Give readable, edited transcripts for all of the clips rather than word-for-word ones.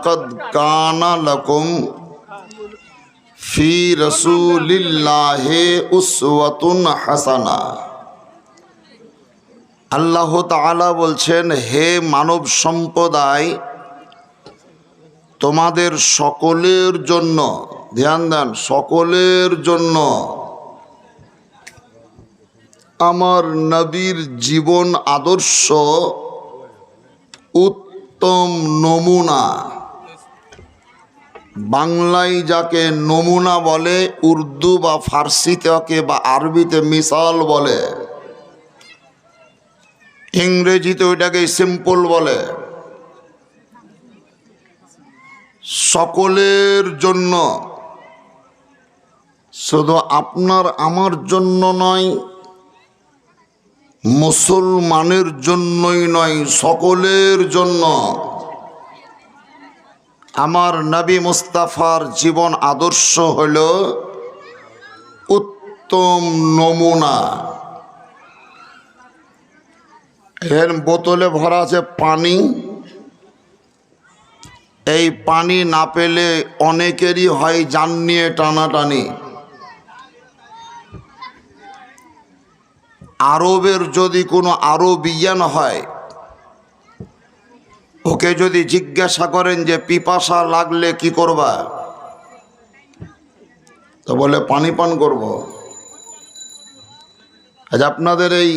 লাকাদ কানা লাকুম ফি রাসূলিল্লাহি উসওয়াতুন হাসানা। আল্লাহ তাআলা বলছেন, হে মানব সম্প্রদায়, তোমাদের সকলের জন্য, ধ্যান দেন, সকলের জন্য আমার নবীর জীবন আদর্শ উত্তম নমুনা। বাংলায় যাকে নমুনা বলে, উর্দু বা ফার্সিতে বা আরবিতে মিসাল বলে, ইংরেজিতে ওইটাকে সিম্পল বলে। সকলের জন্য, শুধু আপনার আমার জন্য নয়, মুসলমানের জন্যই নয়, সকলের জন্য আমার নবী মুস্তাফার জীবন আদর্শ হল উত্তম নমুনা। এর বোতলে ভরা আছে পানি। এই পানি না পেলে অনেকেরই হয় জান নিয়ে টানাটানি। আরবের যদি কোনো আরবিয়ান হয়, ওকে যদি জিজ্ঞাসা করেন যে পিপাসা লাগলে কি করবা, তো বলে পানি পান করব। আজ আপনাদের এই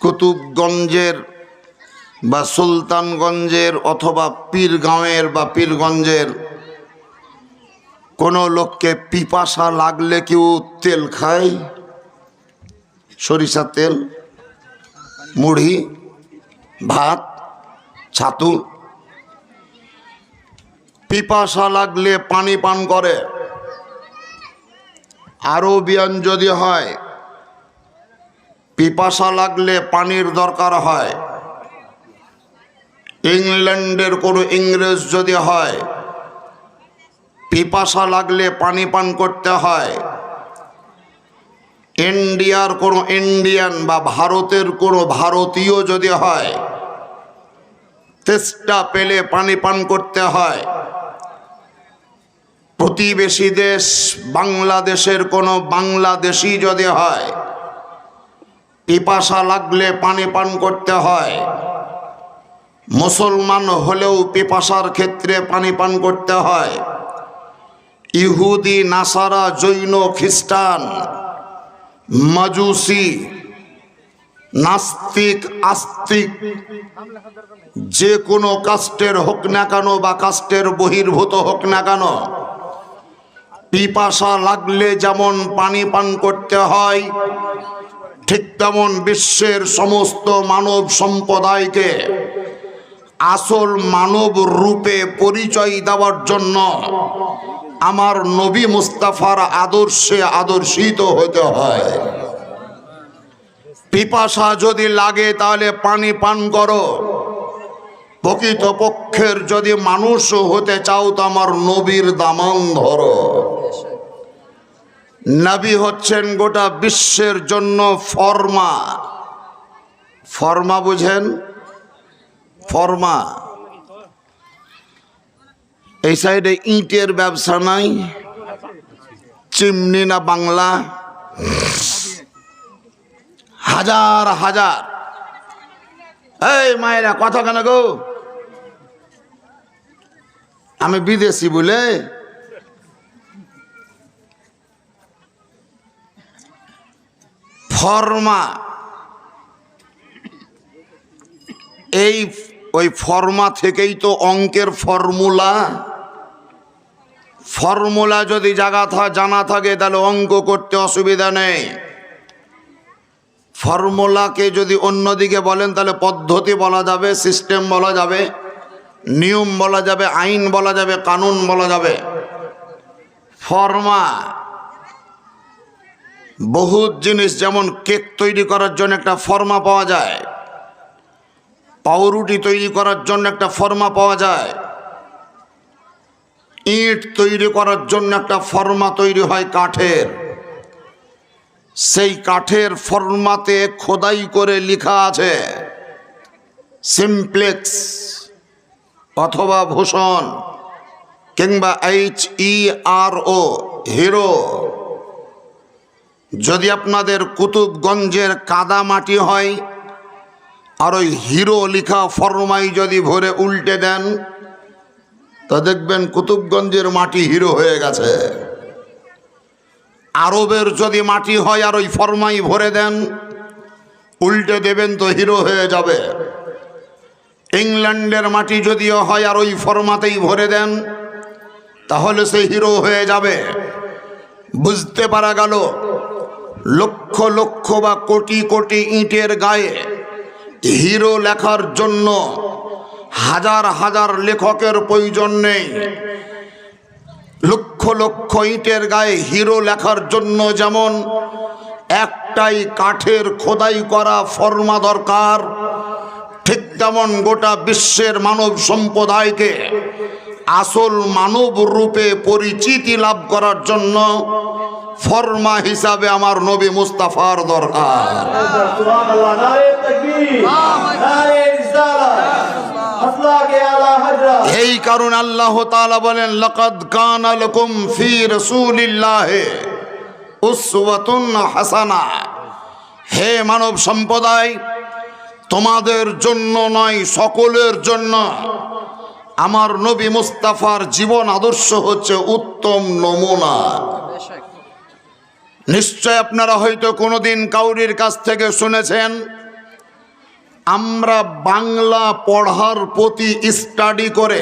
কুতুবগঞ্জের বা সুলতানগঞ্জের অথবা পীরগাঁওয়ের বা পীরগঞ্জের কোনো লোককে পিপাসা লাগলে কেউ তেল খায়? সরিষার তেল, মুড়ি, ভাত, ছাতু। পিপাসা লাগলে পানি পান করে। আরবিয়ান যদি হয়, পিপাসা লাগলে পানির দরকার হয়। ইংল্যান্ডের কোনো ইংরেজ যদি হয়, পিপাসা লাগলে পানি পান করতে হয়। ইন্ডিয়ার কোনো ইন্ডিয়ান বা ভারতের কোনো ভারতীয় যদি হয়, তেষ্টা পেলে পানি পান করতে হয়। প্রতিবেশী দেশ বাংলাদেশের কোনো বাংলাদেশি যদি হয়, পিপাসা লাগলে পানি পান করতে হয়। মুসলমান হলেও পিপাসার ক্ষেত্রে পানি পান করতে হয়। ইহুদি, নাসারা, জৈন, খ্রিস্টান, মাজুসি, নাস্তিক, আস্তিক, যে কোনো কাস্টের হোক না কেন বা কাস্টের বহির্ভূত হোক না কেন, পিপাসা লাগলে যেমন পানি পান করতে হয়, ঠিক তেমন বিশ্বের সমস্ত মানব সম্প্রদায়কে আসল মানব রূপে পরিচয় দেওয়ার জন্য আমার নবী মুস্তাফার আদর্শে আদর্শিত হতে হয়। পিপাসা যদি লাগে তাহলে পানি পান করো। প্রকৃতপক্ষের যদি মানুষ হতে চাও তো আমার নবীর দামান ধরো। নবী হচ্ছেন গোটা বিশ্বের জন্য ফরমা। ফরমা বুঝেন? ফরমা। এই সাইডে ইটের ব্যবসা নাই, চিমনি না বাংলা, হাজার হাজার। এই মায়েরা কথা কেন গো? আমি বিদেশি বলে? ফরমা, এই ওই ফর্মা থেকেই তো অঙ্কের ফর্মুলা। ফর্মুলা যদি জানা থাকে তাহলে অঙ্ক করতে অসুবিধা নেই। ফর্মুলাকে যদি অন্যদিকে বলেন তাহলে পদ্ধতি বলা যাবে, সিস্টেম বলা যাবে, নিয়ম বলা যাবে, আইন বলা যাবে, কানুন বলা যাবে। ফর্মা বহুত জিনিস, যেমন কেক তৈরি করার জন্য একটা ফর্মা পাওয়া যায়, পাউরুটি তৈরি করার জন্য একটা ফর্মা পাওয়া যায়, ইট তৈরি করার জন্য একটা ফর্মা তৈরি হয় কাঠের। সেই কাঠের ফর্মাতে খোদাই করে লেখা আছে সিমপ্লেক্স, অথবা ভূষণ কিংবা HERO হিরো, যদি আপনাদের কুতুবগঞ্জের কাদা মাটি হয় আর ওই হিরো লেখা ফরমাই যদি ভরে উল্টে দেন তা দেখবেন কুতুবগঞ্জের মাটি হিরো হয়ে গেছে। আরবের যদি মাটি হয় আর ওই ফরমাই ভরে দেন উল্টে দেবেন তো হিরো হয়ে যাবে। ইংল্যান্ডের মাটি যদিও হয় আর ওই ফরমাতেই ভরে দেন তাহলে সে হিরো হয়ে যাবে। বুঝতে পারা গেল লক্ষ লক্ষ বা কোটি কোটি ইটের গায়ে হিরো লেখার জন্য হাজার হাজার লেখকের প্রয়োজন নেই। লক্ষ লক্ষ ইটের গায়ে হিরো লেখার জন্য যেমন একটাই কাঠের খোদাই করা ফর্মা দরকার, ঠিক তেমন গোটা বিশ্বের মানব সম্প্রদায়কে আসল মানব রূপে পরিচিতি লাভ করার জন্য ফরমা হিসাবে আমার নবী মুস্তাফার দরকার। এই কারণে আল্লাহ তাআলা বলেন লাকাদ কানা লাকুম ফি রাসূলিল্লাহি উসওয়াতুন হাসানা। হে মানব সম্প্রদায়, তোমাদের জন্য নয় সকলের জন্য আমার নবী মুস্তাফার জীবন আদর্শ হচ্ছে উত্তম নমুনা। নিশ্চয় আপনারা হয়তো কোনোদিন কাউরির কাছ থেকে শুনেছেন আমরা বাংলা পড়ার প্রতি স্টাডি করে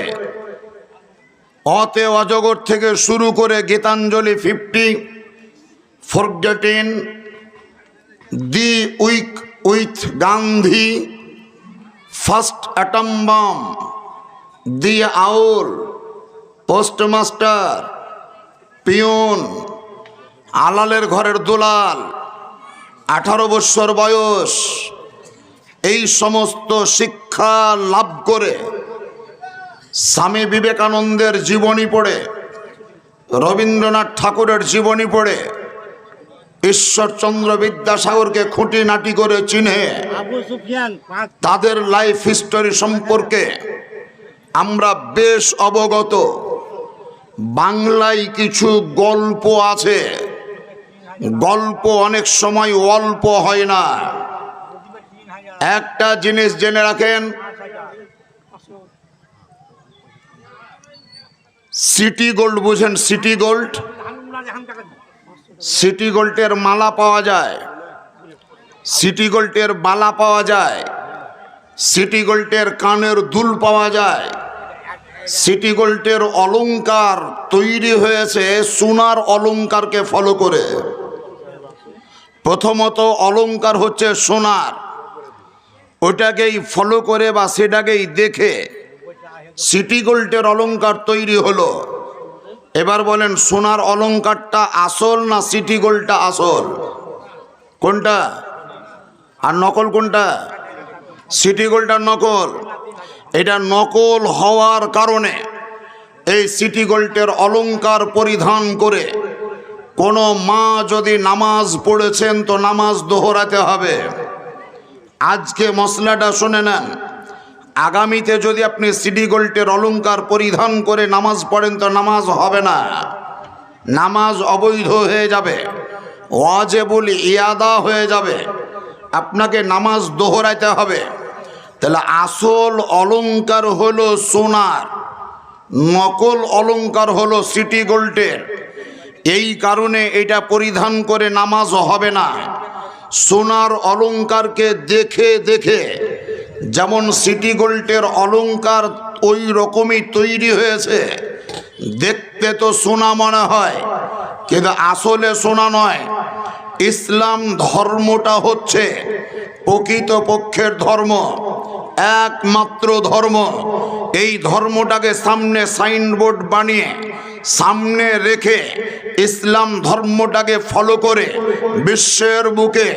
অতে অজগর থেকে শুরু করে Gitanjali 50, forgetting, the week with Gandhi, first atom bomb, the owl, postmaster, পিয়ন, আলালের ঘরের দুলাল, 18 বছর বয়স, এই সমস্ত শিক্ষা লাভ করে স্বামী বিবেকানন্দের জীবনী পড়ে, রবীন্দ্রনাথ ঠাকুরের জীবনী পড়ে, ঈশ্বরচন্দ্র বিদ্যাসাগরকে খুঁটিনাটি করে চিনে তাদের লাইফ হিস্টোরি সম্পর্কে আমরা বেশ অবগত। বাংলায় কিছু গল্প আছে, গল্প অনেক সময় অল্প হয় না। একটা জিনিস জেনে রাখেন, সিটি গোল্ড বুঝেন? সিটি গোল্ড, সিটি গোল্ডের মালা পাওয়া যায়, সিটি গোল্ডের বালা পাওয়া যায়, সিটি গোল্ডের কানের দুল পাওয়া যায়। সিটি গোল্ডের অলংকার তৈরি হয়েছে সোনার অলংকারকে ফলো করে। প্রথমত অলংকার হচ্ছে সোনার, ওটাকেই ফলো করে বা সেটাকেই দেখে সিটি গোল্ডের অলংকার তৈরি হলো। এবার বলেন সোনার অলংকারটা আসল না সিটি গোল্ডটা আসল? কোনটা? আর নকল কোনটা? সিটি গোল্ডটা নকল। এটা নকল হওয়ার কারণে এই সিটি গোল্ডের অলংকার পরিধান করে কোনো মা যদি নামাজ পড়েছেন তো নামাজ দোহরাতে হবে। আজকে মশলাটা শুনে নেন, আগামীতে যদি আপনি সিটি গোল্ডের অলংকার পরিধান করে নামাজ পড়েন তো নামাজ হবে না, নামাজ অবৈধ হয়ে যাবে, ওয়াজিবুল ইয়াদা হয়ে যাবে, আপনাকে নামাজ দোহরাইতে হবে। তাহলে আসল অলংকার হলো সোনার, নকল অলংকার হলো সিটি গোল্ডের। এই কারণে এটা পরিধান করে নামাজ হবে না। সোনার অলংকারকে দেখে দেখে যেমন সিটি গোল্ডের অলংকার ওই রকমই তৈরি হয়েছে, দেখতে তো সোনা মনে হয় কিন্তু আসলে সোনা নয়। ইসলাম ধর্মটা হচ্ছে প্রকৃত পক্ষের ধর্ম, একমাত্র ধর্ম। এই ধর্মটাকে সামনে সাইনবোর্ড বানিয়ে সামনে রেখে ইসলাম ধর্মটাকে ফলো করে বিশ্বের বুকে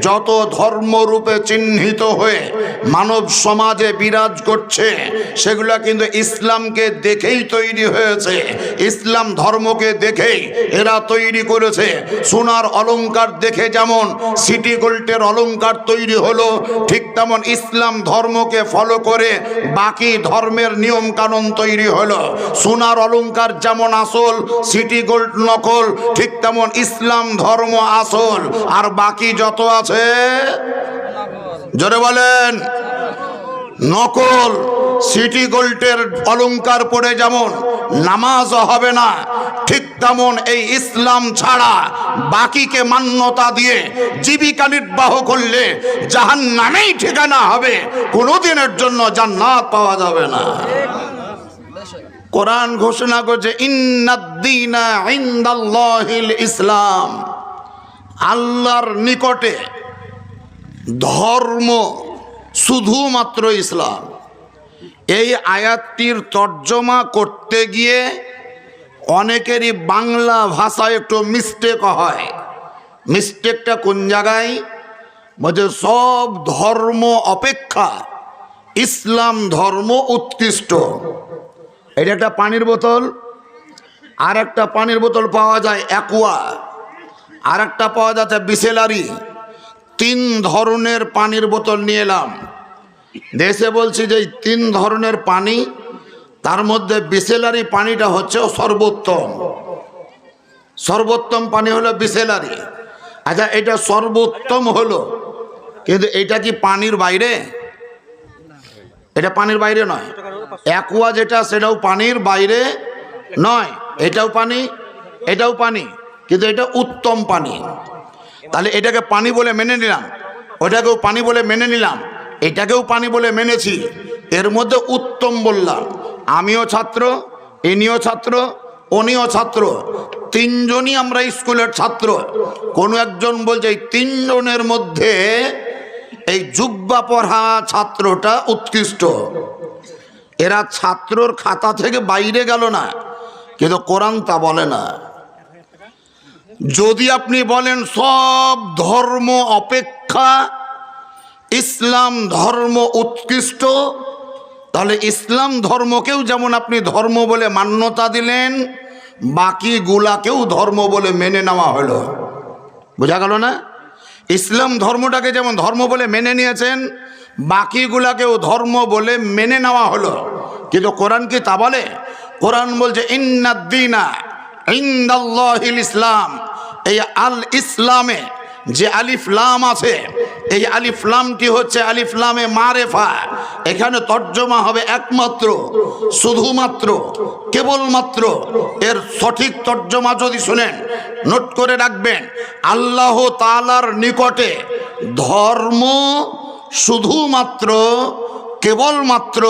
যত ধর্মরূপে চিহ্নিত হয়ে মানব সমাজে বিরাজ করছে সেগুলা কিন্তু ইসলামকে দেখেই তৈরি হয়েছে, ইসলাম ধর্মকে দেখেই এরা তৈরি করেছে। সোনার অলংকার দেখে যেমন সিটি গোল্ডের অলংকার তৈরি হলো, ঠিক তেমন ইসলাম ধর্মকে ফলো করে বাকি ধর্মের নিয়ম কানুন তৈরি হলো। সোনার অলংকার যেমন আসল, সিটি গোল্ড নকল, ঠিক তেমন ইসলাম ধর্ম আসল, আর বাকি যত আছে জোরে বলেন নকল। সিটি গোল্ডের অলংকার পরে যেমন নামাজ হবে না, ঠিক তেমন এই ইসলাম ছাড়া বাকিকে মান্যতা দিয়ে জীবিকা নির্বাহ করলে জাহান্নামেই ঠিকানা হবে, কোনোদিনের জন্য জান্নাত পাওয়া যাবে না। কোরআন ঘোষণা করছে ইন্নাদ-দীনা ইনদাল্লাহিল ইসলাম, আল্লাহর নিকটে ধর্ম শুধুমাত্র ইসলাম। এই আয়াতটির তর্জমা করতে গিয়ে অনেকেরই বাংলা ভাষায় একটু মিস্টেক হয়। মিস্টেকটা কোন জায়গায়? বলছে সব ধর্ম অপেক্ষা ইসলাম ধর্ম উৎকৃষ্ট। এটা একটা পানির বোতল, আর একটা পানির বোতল পাওয়া যায় অ্যাকোয়া, আর একটা পাওয়া যাচ্ছে বিসেলারি। 3 ধরনের পানির বোতল নিয়ে এলাম। দেশে বলছি যে এই 3 ধরনের পানি, তার মধ্যে বিসেলারি পানিটা হচ্ছে সর্বোত্তম। সর্বোত্তম পানি হলো বিসেলারি। আচ্ছা, এটা সর্বোত্তম হলো, কিন্তু এটা কি পানির বাইরে? এটা পানির বাইরে নয়। অ্যাকোয়া যেটা সেটাও পানির বাইরে নয়, এটাও পানি, এটাও পানি, কিন্তু এটা উত্তম পানি। তাহলে এটাকে পানি বলে মেনে নিলাম, ওটাকেও পানি বলে মেনে নিলাম, এটাকেও পানি বলে মেনেছি। এর মধ্যে উত্তম বললাম। আমিও ছাত্র, ইনিও ছাত্র, উনিও ছাত্র, 3 জনই আমরা স্কুলের ছাত্র। কোনো একজন বলছে এই 3 জনের মধ্যে এই জুব্বা পড়া ছাত্রটা উৎকৃষ্ট। এরা ছাত্রর খাতা থেকে বাইরে গেল না, কিন্তু কোরআন তা বলে না। যদি আপনি বলেন সব ধর্ম অপেক্ষা ইসলাম ধর্ম উৎকৃষ্ট, তাহলে ইসলাম ধর্মকেও যেমন আপনি ধর্ম বলে মান্যতা দিলেন, বাকিগুলাকেও ধর্ম বলে মেনে নেওয়া হলো। বোঝা গেল না? ইসলাম ধর্মটাকে যেমন ধর্ম বলে মেনে নিয়েছেন, বাকিগুলাকেও ধর্ম বলে মেনে নেওয়া হলো। কিন্তু কোরআন কি তা বলে? কোরআন বলছে ইন্নাদ-দীনা ইনদাল্লাহিল ইসলাম। এই আল ইসলামে যে আলিফ লাম আছে, এই আলিফ লামটি হচ্ছে আলিফ লামে মারেফা। এখানে তর্জমা হবে একমাত্র, শুধুমাত্র, কেবলমাত্র। এর সঠিক তর্জমা যদি শুনেন, নোট করে রাখবেন, আল্লাহ তাআলার নিকটে ধর্ম শুধুমাত্র, কেবলমাত্র,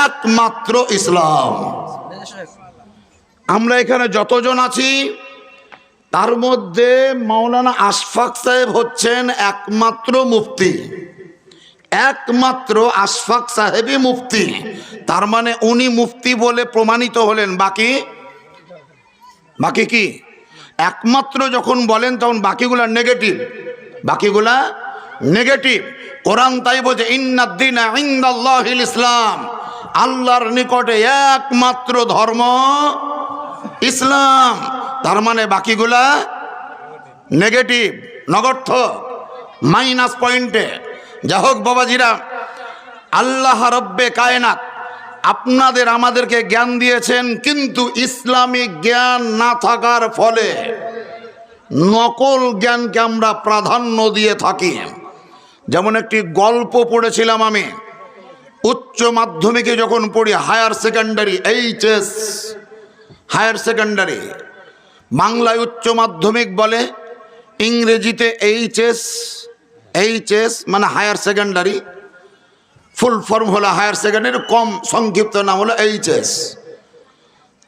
একমাত্র ইসলাম। আমরা এখানে যতজন আছি তার মধ্যে মাওলানা আশফাক সাহেব হচ্ছেন একমাত্র মুফতি, একমাত্র আশফাক সাহেবই মুফতি। তার মানে উনি মুফতি বলে প্রমাণিত হলেন। বাকি কি? একমাত্র যখন বলেন তখন বাকিগুলা নেগেটিভ, বাকিগুলা নেগেটিভ। কোরআন তাই বলছে ইন্নাদ-দীনা ইনদাল্লাহিল ইসলাম, আল্লাহর নিকটে একমাত্র ধর্ম ইসলাম। তার মানে বাকিগুলা নেগেটিভ, নগর্থ, মাইনাস পয়েন্টে। যা হোক বাবাজিরা, আল্লাহ রব্বে কায়নাত আপনাদের আমাদেরকে জ্ঞান দিয়েছেন, কিন্তু ইসলামিক জ্ঞান না থাকার ফলে নকল জ্ঞানকে আমরা প্রাধান্য দিয়ে থাকি। যেমন একটি গল্প পড়েছিলাম আমি উচ্চ মাধ্যমিকে যখন পড়ি, higher secondary, HS higher secondary. বাংলায় উচ্চ মাধ্যমিক বলে, ইংরেজিতে এইচএস। এইচএস মানে হায়ার সেকেন্ডারি, ফুল ফর্ম হলো হায়ার সেকেন্ডারি, কম সংক্ষিপ্ত নাম হলো এইচএস।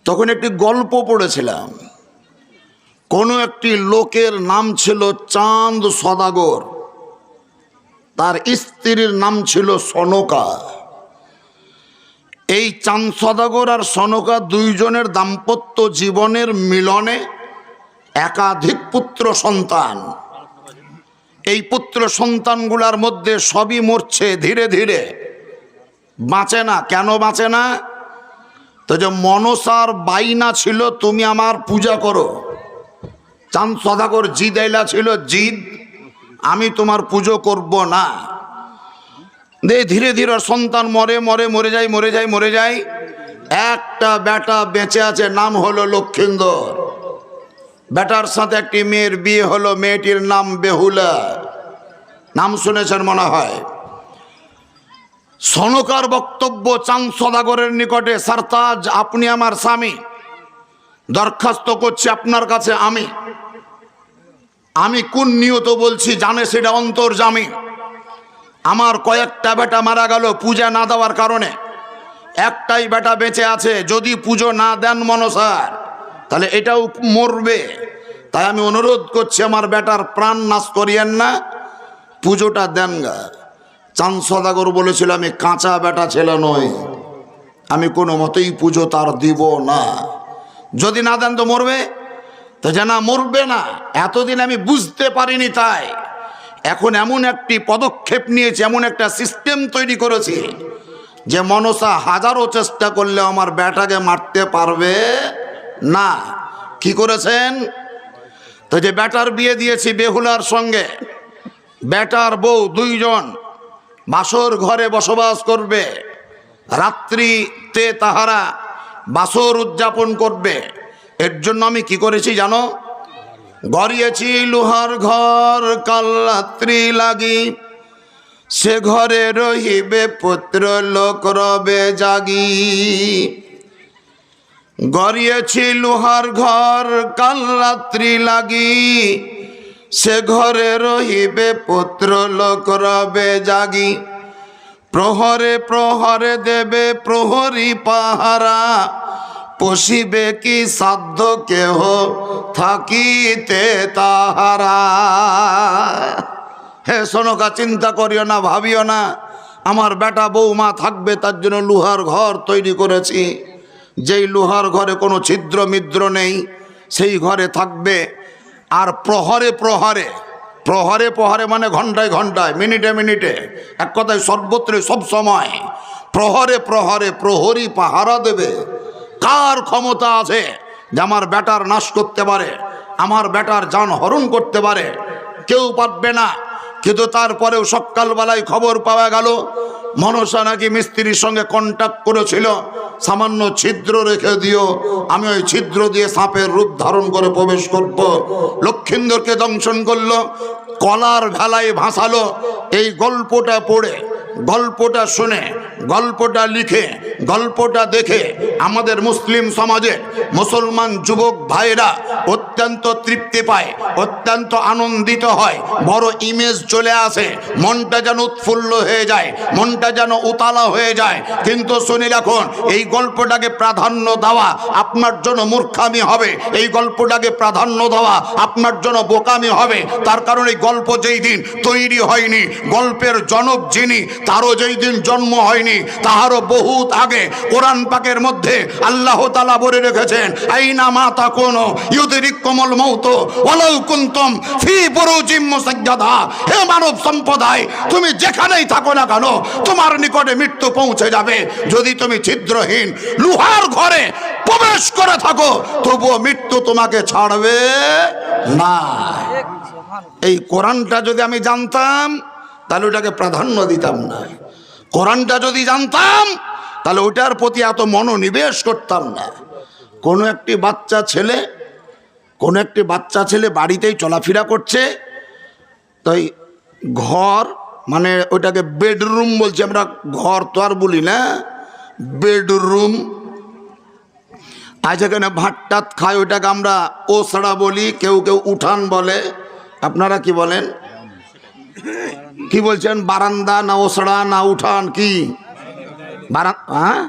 তখন একটি গল্প পড়েছিলাম। কোনো একটি লোকের নাম ছিল চাঁদ সদাগর, তার স্ত্রীর নাম ছিল সনকা। এই চাঁদ সওদাগর আর সনকা দুইজনের দাম্পত্য জীবনের মিলনে একাধিক পুত্র সন্তান। এই পুত্র সন্তানগুলার মধ্যে সবই মরছে ধীরে ধীরে, বাঁচে না। কেন বাঁচে না? তো যে মনসার বাইনা ছিল তুমি আমার পূজা করো, চাঁদ সওদাগর জিদ আইলা ছিল, জিদ আমি তোমার পুজো করব না। ধীরে ধীরে সন্তান মরে মরে মরে যায় মরে যায় মরে যায়। একটা বেটা বেঁচে আছে, নাম হলো লক্ষিন্দর। বেটার সাথে একটি মেয়ের বিয়ে হলো, মেয়েটির নাম বেহুলা, নাম শুনেছেন মনে হয়। সনকার বক্তব্য চাঁদ সওদাগরের নিকটে, সারতাজ আপনি আমার স্বামী, দরখাস্ত করছি আপনার কাছে আমি কোন নিয়ত বলছি জানে সেটা অন্তর্যামী। আমার কয়েকটা বেটা মারা গেল পূজা না দেওয়ার কারণে, একটাই বেটা বেঁচে আছে, যদি পুজো না দেন মনসার তাহলে এটাও মরবে। তাই আমি অনুরোধ করছি আমার বেটার প্রাণ নাশ করিয়েন না, পুজোটা দেন গা। চাঁদ সওদাগর বলেছিল আমি কাঁচা বেটা ছেলে নই, আমি কোনো মতেই পুজো তার দিব না, যদি না দেন তো মরবে। তো জানা মরবে না, এতদিন আমি বুঝতে পারিনি, তাই এখন এমন একটি পদক্ষেপ নিয়েছি, এমন একটা সিস্টেম তৈরি করেছি যে মনসা হাজারো চেষ্টা করলে আমার বেটাকে মারতে পারবে না। কি করেছেন? তো যে বেটার বিয়ে দিয়েছি বেহুলার সঙ্গে, বেটার বউ দুইজন বাসর ঘরে বসবাস করবে, রাত্রিতে তাহারা বাসর উদযাপন করবে। এর জন্য আমি কি করেছি জানো? গড়িয়েছি লোহার ঘর, কাল রাত্রি লাগি, সে ঘরে রহিবে পুত্র লোক রবে জাগি। গড়িয়েছি লোহার ঘর, কাল রাত্রি লাগি, সে ঘরে রহিবে পুত্র লোক রবে জাগি। প্রহরে প্রহরে দেবে প্রহরী পাহারা, পশিবে কি সাধ্য কেহ থাকিতে তাহারা। হে সনকা, চিন্তা করিও না, ভাবিও না, আমার বেটা বৌমা থাকবে তার জন্য লোহার ঘর তৈরি করেছি। যেই লোহার ঘরে কোনো ছিদ্র মিদ্র নেই সেই ঘরে থাকবে। আর প্রহরে প্রহরে, প্রহরে প্রহরে মানে ঘন্টায় ঘন্টায়, মিনিটে মিনিটে, এক কথায় সর্বত্র সব সময় প্রহরে প্রহরে প্রহরী পাহারা দেবে। কার ক্ষমতা আছে যে আমার বেটার নাশ করতে পারে, আমার বেটার জান হরণ করতে পারে? কেউ পারবে না। কিন্তু তারপরেও সকালবেলায় খবর পাওয়া গেল মনসা নাকি মিস্ত্রির সঙ্গে কন্ট্যাক্ট করেছিল, সামান্য ছিদ্র রেখে দিও, আমি ওই ছিদ্র দিয়ে সাপের রূপ ধারণ করে প্রবেশ করব। লক্ষিন্দরকে দংশন করলো, কলার ভেলায় ভাসালো। এই গল্পটা পড়ে, গল্পটা শুনে, গল্পটা লিখে, গল্পটা দেখে আমাদের মুসলিম সমাজে মুসলমান যুবক ভাইরা অত্যন্ত তৃপ্তি পায়, অত্যন্ত আনন্দিত হয়, বড় ইমেজ চলে আসে, মনটা যেন উৎফুল্ল হয়ে যায়, মনটা যেন উতালা হয়ে যায়। কিন্তু শুনি রাখুন, এই গল্পটাকে প্রাধান্য দেওয়া আপনার জন্য মূর্খামি হবে, এই গল্পটাকে প্রাধান্য দেওয়া আপনার জন্য বোকামি হবে। তার কারণ এই গল্প যেই দিন তৈরি হয়নি, গল্পের জনক যিনি তারও যেই দিন জন্ম হয়নি, তাহারও বহুত আগে কোরআন পাকের মধ্যে আল্লাহ তাআলা বলে রেখেছেন, আইনা মা তাকুনু ইউদরিকুমুল মাউত ওয়ালাউ কুনতুম ফি বুরুজিম মুসাজ্জাদা। হে মানব সম্প্রদায়, তুমি যেখানেই থাকো না কেন তোমার নিকটে মৃত্যু পৌঁছে যাবে। যদি তুমি ছিদ্রহীন লোহার ঘরে প্রবেশ করে থাকো তবুও মৃত্যু তোমাকে ছাড়বে না। এই কোরআনটা যদি আমি জানতাম তাহলে ওটাকে প্রাধান্য দিতাম না। কোরআনটা যদি জানতাম তাহলে ওটার প্রতি এত মনোনিবেশ করতাম না। কোনো একটি বাচ্চা ছেলে বাড়িতেই চলাফেরা করছে, তাই ঘর মানে ওটাকে বেডরুম বলছি আমরা, ঘর তো আর বলি না, বেডরুম। আজ এখানে ভাতটাত খায়, ওইটাকে আমরা ওসড়া বলি, কেউ কেউ উঠান বলে। আপনারা কি বলেন? কি বলছেন? বারান্দা না ওসড়া না উঠান? কি হ্যাঁ?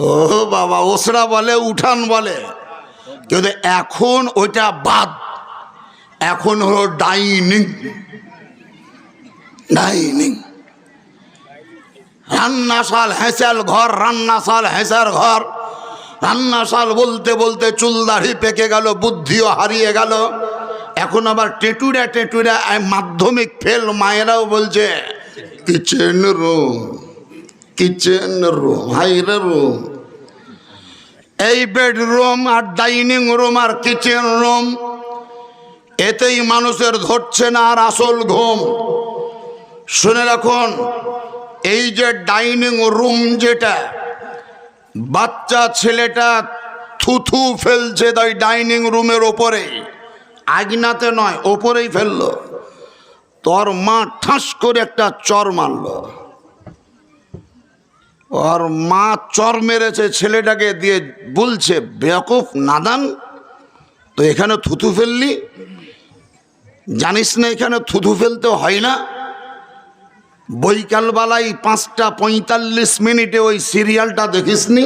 ও বাবা, ওসড়া বলে, উঠান বলে। কিন্তু এখন ওইটা বাদ, এখন হলো ডাইনিং। ডাইনিং রান্নাশাল হেঁচাল ঘর, রান্নাশাল হেঁচার ঘর। রান্নাশাল বলতে বলতে চুল দাড়ি পেকে গেল, বুদ্ধিও হারিয়ে গেল। এখন আবার টেটুরা টেটুরা মাধ্যমিক ফেল মায়েরাও বলছে কিচেন রুম, কিচেন রুম, হাইরে রুম। এই বেডরুম আর ডাইনিং রুম আর কিচেন রুম, এতেই মানুষের ধরছে না আর আসল ঘুম। শুনে রাখুন, এই যে ডাইনিং রুম, যেটা বাচ্চা ছেলেটা থুথু ফেলছে তাই ডাইনিং রুমের ওপরে, আগনাতে নয়, ওপরেই ফেললো। তোর মা ঠাস করে একটা চর মারল। ওর মা চর মেরেছে ছেলেটাকে দিয়ে, বলছে বেয়াকুফ নাদান, তো এখানে থুথু ফেললি, জানিস না এখানে থুথু ফেলতে হয় না? বৈকালবেলায় 5:45 ওই সিরিয়ালটা দেখিসনি?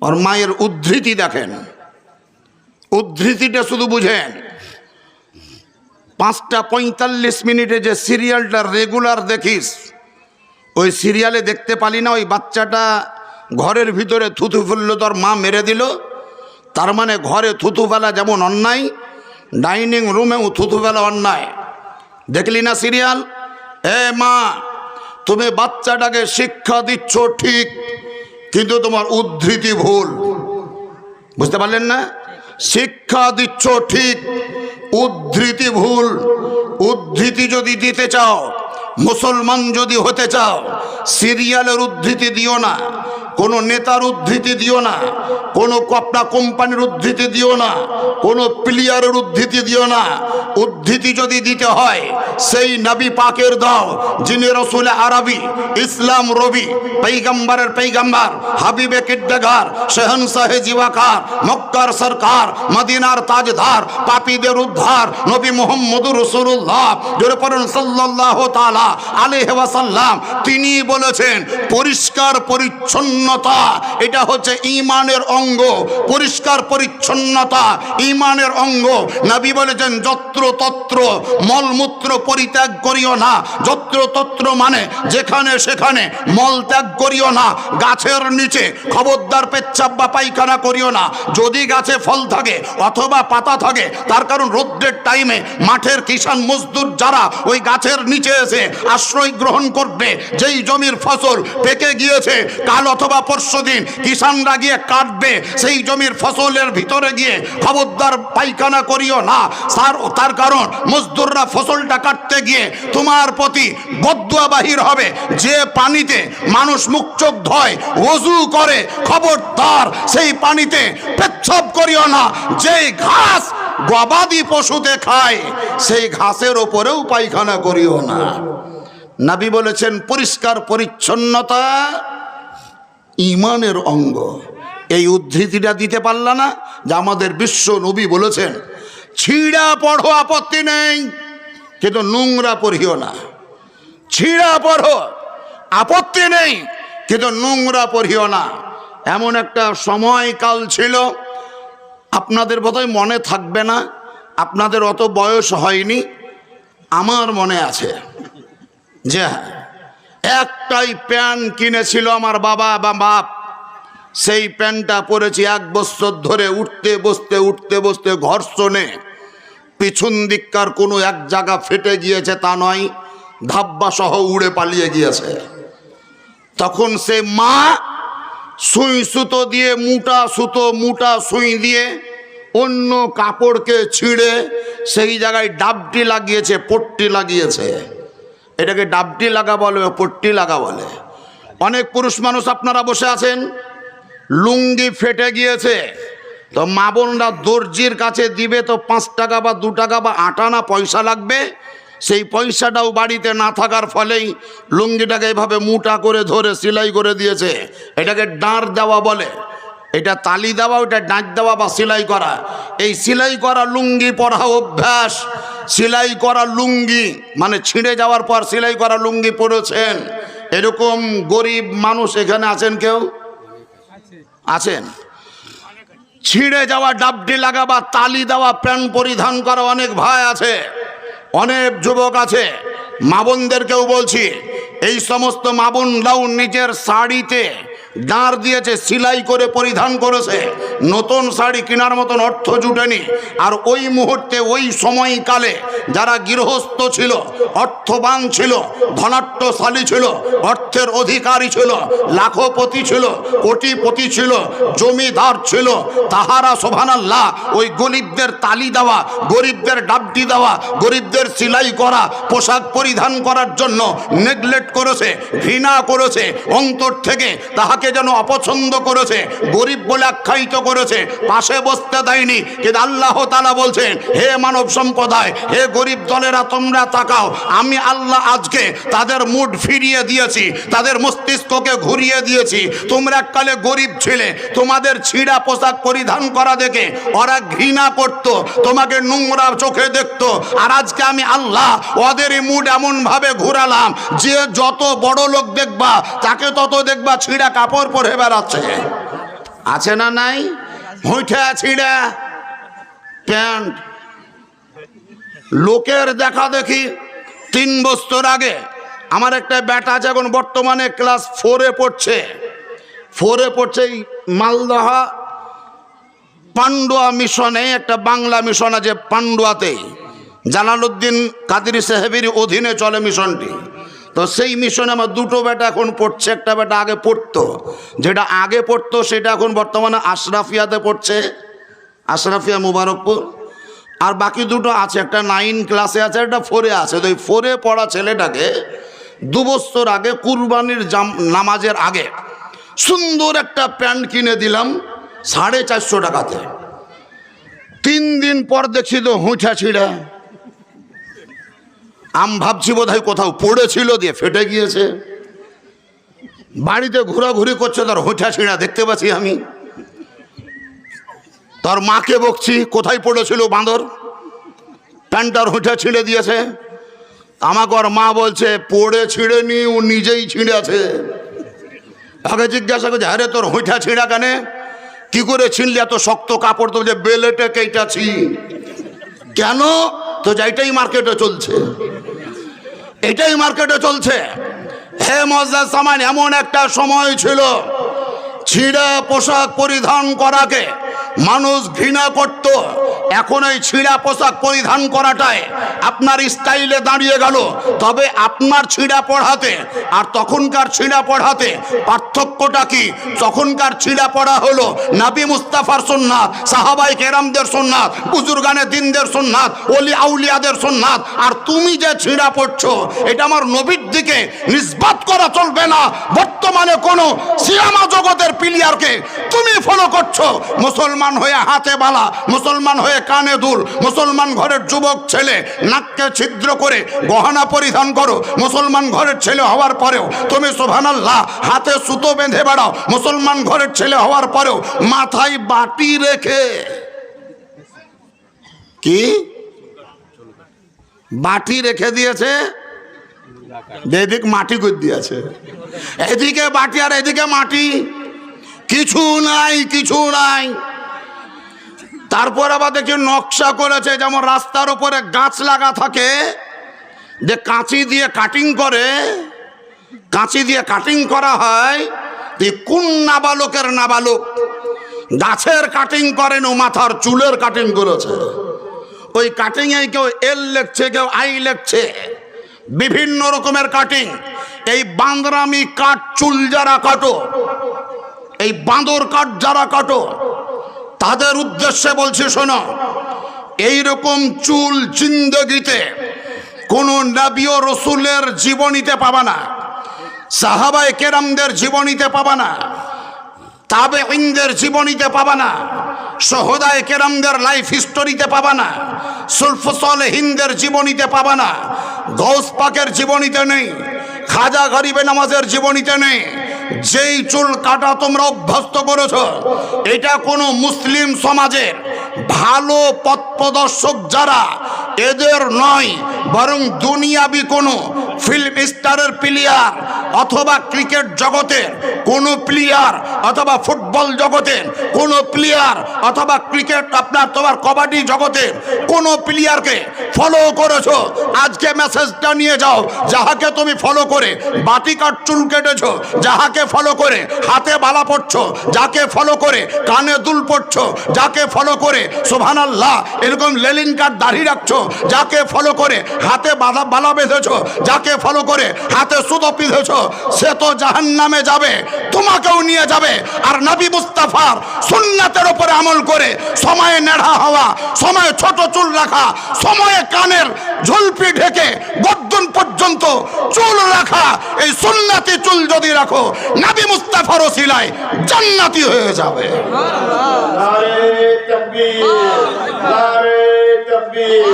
ওর মায়ের উদ্ধৃতি দেখেন, উদ্ধৃতিটা শুধু বুঝেন। 5:45 যে সিরিয়ালটা রেগুলার দেখিস, ওই সিরিয়ালে দেখতে পালি না ওই বাচ্চাটা ঘরের ভিতরে থুথু ফেললো, তোর মা মেরে দিল? তার মানে ঘরে থুথু ফেলা যেমন অন্যায়, ডাইনিং রুমেও থুথু ফেলা অন্যায়। দেখলি না সিরিয়াল? এ মা, তুমি বাচ্চাটাকে শিক্ষা দিচ্ছ ঠিক, কিন্তু তোমার উদ্ধৃতি ভুল। বুঝতে পারলেন না? শিক্ষা দিচ্ছ ঠিক, উদ্ধৃতি ভুল। উদ্ধৃতি যদি দিতে চাও, মুসলমান যদি হতে চাও, সিরিয়ালের উদ্ধৃতি দিও না, কোনো নেতার উদ্ধৃতি দিও না, কোনো কপড়া কোম্পানির উদ্ধৃতি দিও না, কোনো প্লেয়ারের উদ্ধৃতি দিও না। উদ্ধৃতি যদি দিতে হয় সেই নবী পাকের দাও, যিনি রসুল আরবি, ইসলাম রবি, পৈগম্বরের পৈগম্বর, হাবিবে কিড্ডাগার, শেহনশাহে জিওয়াকার, মক্কার সরকার, মদিনার তাজদার, পাপীদের উদ্ধার নবী মুহাম্মদুর রাসূলুল্লাহ সাল্লাল্লাহু তাআলা আলাইহি ওয়াসাল্লাম, তিনি বলেছেন পরিষ্কার পরিচ্ছন্নতা এটা হচ্ছে ঈমানের অঙ্গ। পরিষ্কার পরিচ্ছন্নতা ঈমানের অঙ্গ। নবী বলেছেন যত্র তত্র মলমূত্র পরিত্যাগ করিও না। যত্র তত্র মানে যেখানে সেখানে মল ত্যাগ করিও না। গাছের নিচে খবরদার পেচ্ছাপ বা পায়খানা করিও না। যদি গাছে ফল থাকে অথবা পাতা থাকে, তার কারণ রোদ্রের টাইমে মাঠের কিষান মজদুর যারা ওই গাছের নিচে এসে আশ্রয় গ্রহণ করবে, যেই জমির ফসল পেকে গিয়েছে, কাল অথবা পরশুদিন কিষানরা গিয়ে কাটবে, সেই জমির ফসলের ভিতরে গিয়ে খবরদার পায়খানা করিও না। তার কারণ মজদুররা ফসলটা কাটতে গিয়ে তোমার প্রতি বদদুয়া বাহির হবে। যে পানিতে মানুষ মুখ চোখ ধোয়, ওযু করে, খবরদার সেই পানিতে পেচ্ছাপ করিও না। যেই ঘাস গবাদি পশুতে খায়, সেই ঘাসের ওপরেও পায়খানা করিও না। নবী বলেছেন পরিষ্কার পরিচ্ছন্নতা ঈমানের অঙ্গ। এই উদ্ধৃতিটা দিতে পারলা না যে আমাদের বিশ্ব নবী বলেছেন ছিঁড়া পড়ো আপত্তি নেই, কিন্তু নোংরা পড়িও না। ছিঁড়া পড়ো আপত্তি নেই, কিন্তু নোংরা পড়িও না। এমন একটা সময়কাল ছিল, আপনাদের বোধহয় মনে থাকবে না, আপনাদের অত বয়স হয়নি, আমার মনে আছে যে একটাই প্যান্ট কিনেছিল আমার বাবা বা বাপ। সেই প্যান্টটা পরেছি 1 বছর ধরে। উঠতে বসতে ঘর্ষণে পিছন দিককার কোনো এক জায়গা ফেটে গিয়েছে তা নয়, ধাব্বা সহ উড়ে পালিয়ে গিয়েছে। তখন সে মা সুই সুতো দিয়ে, মোটা সুই দিয়ে অন্য কাপড়কে ছিঁড়ে সেই জায়গায় ডাবটি লাগিয়েছে, পট্টি লাগিয়েছে। এটাকে ডাবটি লাগা বলে, পট্টি লাগা বলে। অনেক পুরুষ মানুষ আপনারা বসে আছেন, লুঙ্গি ফেটে গিয়েছে, তো মা বোনরা দর্জির কাছে দিবে, তো 5 টাকা বা 2 টাকা বা 8 আনা পয়সা লাগবে। সেই পয়সাটাও বাড়িতে না থাকার ফলেই লুঙ্গিটাকে এভাবে মোটা করে ধরে সেলাই করে দিয়েছে। এটাকে ডাঁড় দেওয়া বলে। এটা তালি দেওয়া, ওটা ডাঁট দেওয়া বা সেলাই করা। এই সেলাই করা লুঙ্গি পরা অভ্যাস। সেলাই করা লুঙ্গি মানে ছিঁড়ে যাওয়ার পর সেলাই করা লুঙ্গি পরেছেন, এরকম গরিব মানুষ এখানে আছেন? কেউ আছেন? ছিঁড়ে যাওয়া ডাবটি লাগা বা তালি দেওয়া প্যান্ট পরিধান করা অনেক ভাই আছে, অনেক যুবক আছে। মা বোনদেরকেও বলছি, এই সমস্ত মা বোনরাও নিজের শাড়িতে দাঁড় দিয়েছে, সেলাই করে পরিধান করেছে, নতুন শাড়ি কেনার মতন অর্থ জুটেনি। আর ওই মুহূর্তে ওই সময়কালে যারা গৃহস্থ ছিল, অর্থবান ছিল, ধনাঢ্যশালী ছিল, অর্থের অধিকারী ছিল, লাখপতি ছিল, কোটিপতি ছিল, জমিদার ছিল, তাহারা সুবহানাল্লাহ ওই গরিবদের তালি দেওয়া, গরিবদের ডাবটি দেওয়া, গরিবদের সেলাই করা পোশাক পরিধান করার জন্য নেগলেক্ট করেছে, ঘৃণা করেছে, অন্তর থেকে তাহাকে যেন অপছন্দ করেছে, গরিব বলে আখ্যায়িত করেছে, পাশে বসতে দেয়নি। কিন্তু আল্লাহ তাআলা বলছেন, হে মানব সম্প্রদায়, হে গরিব দলেরা, তোমরা তাকাও, আমি আল্লাহ আজকে তাদের মুড ফিরিয়ে দিয়েছি, তাদের মস্তিষ্ককে ঘুরিয়ে দিয়েছি। তোমরা এককালে গরিব ছিলে, তোমাদের ছিঁড়া পোশাক পরিধান করা দেখে ওরা ঘৃণা করত, তোমাকে নোংরা চোখে দেখত। আর আজকে আমি আল্লাহ ওদেরই মুড এমন ভাবে ঘুরালাম যে যত বড় লোক দেখবা তাকে তত দেখবা ছিঁড়া কাপড় পরে বেড়াচ্ছে। আছে না নাই? হইঠা ছিঁড়া প্যান্ট। লোকের দেখা দেখি 3 বছর আগে আমার একটা বেটা আছে, এখন বর্তমানে ক্লাস 4-এ পড়ছে, 4-এ পড়ছে। এই মালদহা পান্ডুয়া মিশনে একটা বাংলা মিশন আছে, পান্ডুয়াতে জালালউদ্দিন কাদেরী সাহেবের অধীনে চলে মিশনটি। তো সেই মিশনে আমার 2টো বেটা এখন পড়ছে। একটা বেটা আগে পড়তো, যেটা আগে পড়তো সেটা এখন বর্তমানে আশরাফিয়াতে পড়ছে, আশরাফিয়া মুবারকপুর। আর বাকি 2টো আছে, একটা 9 ক্লাসে আছে, একটা 4-এ আছে। তো এই 4-এ পড়া ছেলেটাকে 2 বছর আগে কুরবানির নামাজের আগে সুন্দর একটা প্যান্ট কিনে দিলাম 450 টাকাতে। 3 দিন পর দেখছি তো হুঁচা ছিঁড়া। ভাবছি বোধহয় কোথাও পড়েছিল, দিয়ে ফেটে গিয়েছে। বাড়িতে ঘোরাঘুরি করছে, তার হোঁচা ছিঁড়া দেখতে পাচ্ছি আমি। তার মাকে বকছি, কোথায় পড়েছিল বাঁদর, প্যান্টার হোঁচা ছিঁড়ে দিয়েছে। আমাকে ওর মা বলছে পড়ে ছিঁড়েনি, ও নিজেই ছিঁড়েছে। আগে জিজ্ঞাসা করছে, আরে তোর হোঁচা ছিঁড়া কেন, কি করে ছিঁড়লি, এত শক্ত কাপড়? তো যে বেলেটে কেটেছি। কেন? তো এইটাই মার্কেটে চলছে, এটাই মার্কেটে চলছে। হে মুআজ্জাজ সামান, এমন একটা সময় ছিল ছিঁড়া পোশাক পরিধান করাকে মানুষ ঘৃণা করত। এখন এই ছিঁড়া পোশাক পরিধান করাটাই আপনার স্টাইলে দাঁড়িয়ে গেল। তবে আপনার ছিঁড়া পড়াতে আর তখনকার ছিঁড়া পড়াতে পার্থক্যটা কি? তখনকার ছিঁড়া পড়া হলো নবী মুস্তাফার সুন্নাত, সাহাবায়ে কেরামদের সুন্নাত, বুজুর্গানে দ্বীনদের সুন্নাত, ওলি আউলিয়াদের সুন্নাত। আর তুমি যে ছিঁড়া পড়ছো এটা আমার নবীর দিকে নিসবত করা চলবে না। বর্তমানে কোনো সিনেমা জগতের প্লেয়ারকে তুমি ফলো করছো, মুসলমান হয়ে হাতে বালা, মুসলমান হয়ে কানে দুল, মুসলমান ঘরের যুবক ছেলে নাককে ছিদ্র করে গহনা পরিধান করো, মুসলমান ঘরের ছেলে হওয়ার পরেও তুমি সুবহানাল্লাহ হাতে সুতো বেঁধে বেড়াও, মুসলমান ঘরের ছেলে হওয়ার পরেও মাথায় বাটি রেখে। কি বাটি রেখে দিয়েছে? এদিক মাটি করে দিয়েছে, এদিকে বাটি আর এদিকে মাটি, কিছু নাই, কিছু নাই। তারপর আবার দেখি নকশা করেছে, যেমন রাস্তার উপরে গাছ লাগা থাকে, যে কাঁচি দিয়ে কাটিং করে, কাঁচি দিয়ে কাটিং করা হয়। কোন নাবালকের নাবালক গাছের কাটিং করেন, ও মাথার চুলের কাটিং করেছে। ওই কাটিংয়ে কেউ এল লেখছে, কেউ আই লেখছে, বিভিন্ন রকমের কাটিং। এই বান্দরামি কাট চুল যারা কাটো, এই বাঁদর কাট যারা কাটো, তাদের উদ্দেশ্যে বলছি শোনো, এইরকম চুল জিন্দগিতে কোন নবী ও রাসূলের জীবনীতে পাবা না, সাহাবায়ে কেরামদের জীবনীতে পাবা না, তাবেঈনদের জীবনীতে পাবা না, শুহাদায়ে কেরামদের লাইফ হিস্টোরিতে পাবা না, সুলফুস সালেহিনদের জীবনীতে পাবা না, গাউস পাকের জীবনীতে নেই, খাজা গরিবে নামাজের জীবনীতে নেই। যেই চুল কাটা তোমরা অভ্যস্ত করেছ, এটা কোনো মুসলিম সমাজের ভালো পথ প্রদর্শক যারা এদের নয়, বরং দুনিয়াবি কোনো ফিল্ম স্টারের প্লেয়ার অথবা ক্রিকেট জগতের কোনো প্লেয়ার অথবা ফুটবল জগতের কোনো প্লেয়ার অথবা ক্রিকেট তোমার কবাডি জগতের কোনো প্লেয়ারকে ফলো করেছো, আজকে মেসেজটা নিয়ে যাও। যাহাকে তুমি ফলো করে বাটিকার চুল কেটেছো, যাহাকে ফলো করে হাতে বালা পড়ছো, যাকে ফলো করে কানে দুল পড়ছো, যাকে ফলো করে সুবহানাল্লাহ এরকম লেলিন কাট দাড়ি রাখছো, যাকে ফলো করে হাতে বালা বেঁধেছো, যাকে ফলো করে হাতে সুতো পিঁধেছো, সে তো জাহান্নামে যাবে, তোমাকেও নিয়ে যাবে। আর নবী মুস্তাফার সুন্নাতের উপরে আমল করে সময়ে নেড়া হওয়া, সময়ে ছোট চুল রাখা, সময়ে কানের ঝুলপি ঢেকে গর্দন পর্যন্ত চুল রাখা, এই সুন্নাতি চুল যদি রাখো নবী মুস্তাফার ওসিলায় জান্নাতি হয়ে যাবে। নারে তাকবীর, নারে তাকবীর,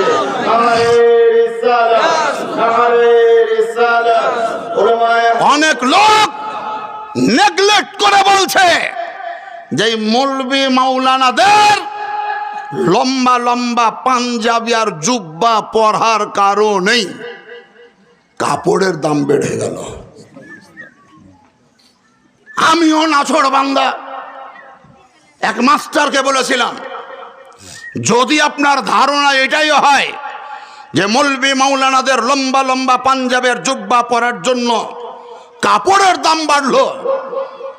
নারে রিসালাত, নারে রিসালাত। উলামায়ে অনেক লোক নেগলেক্ট করে বলছে যে মৌলবি মাওলানাদের লম্বা লম্বা পাঞ্জাবি আর জুব্বা পরার কারণেই কাপড়ের দাম বেড়ে গেল। আমিও নাছোড় বান্দা এক মাস্টারকে বলেছিলাম, যদি আপনার ধারণা এটাই হয় যে মৌলবি মাওলানাদের লম্বা লম্বা পাঞ্জাবের জুব্বা পরার জন্য কাপড়ের দাম বাড়লো,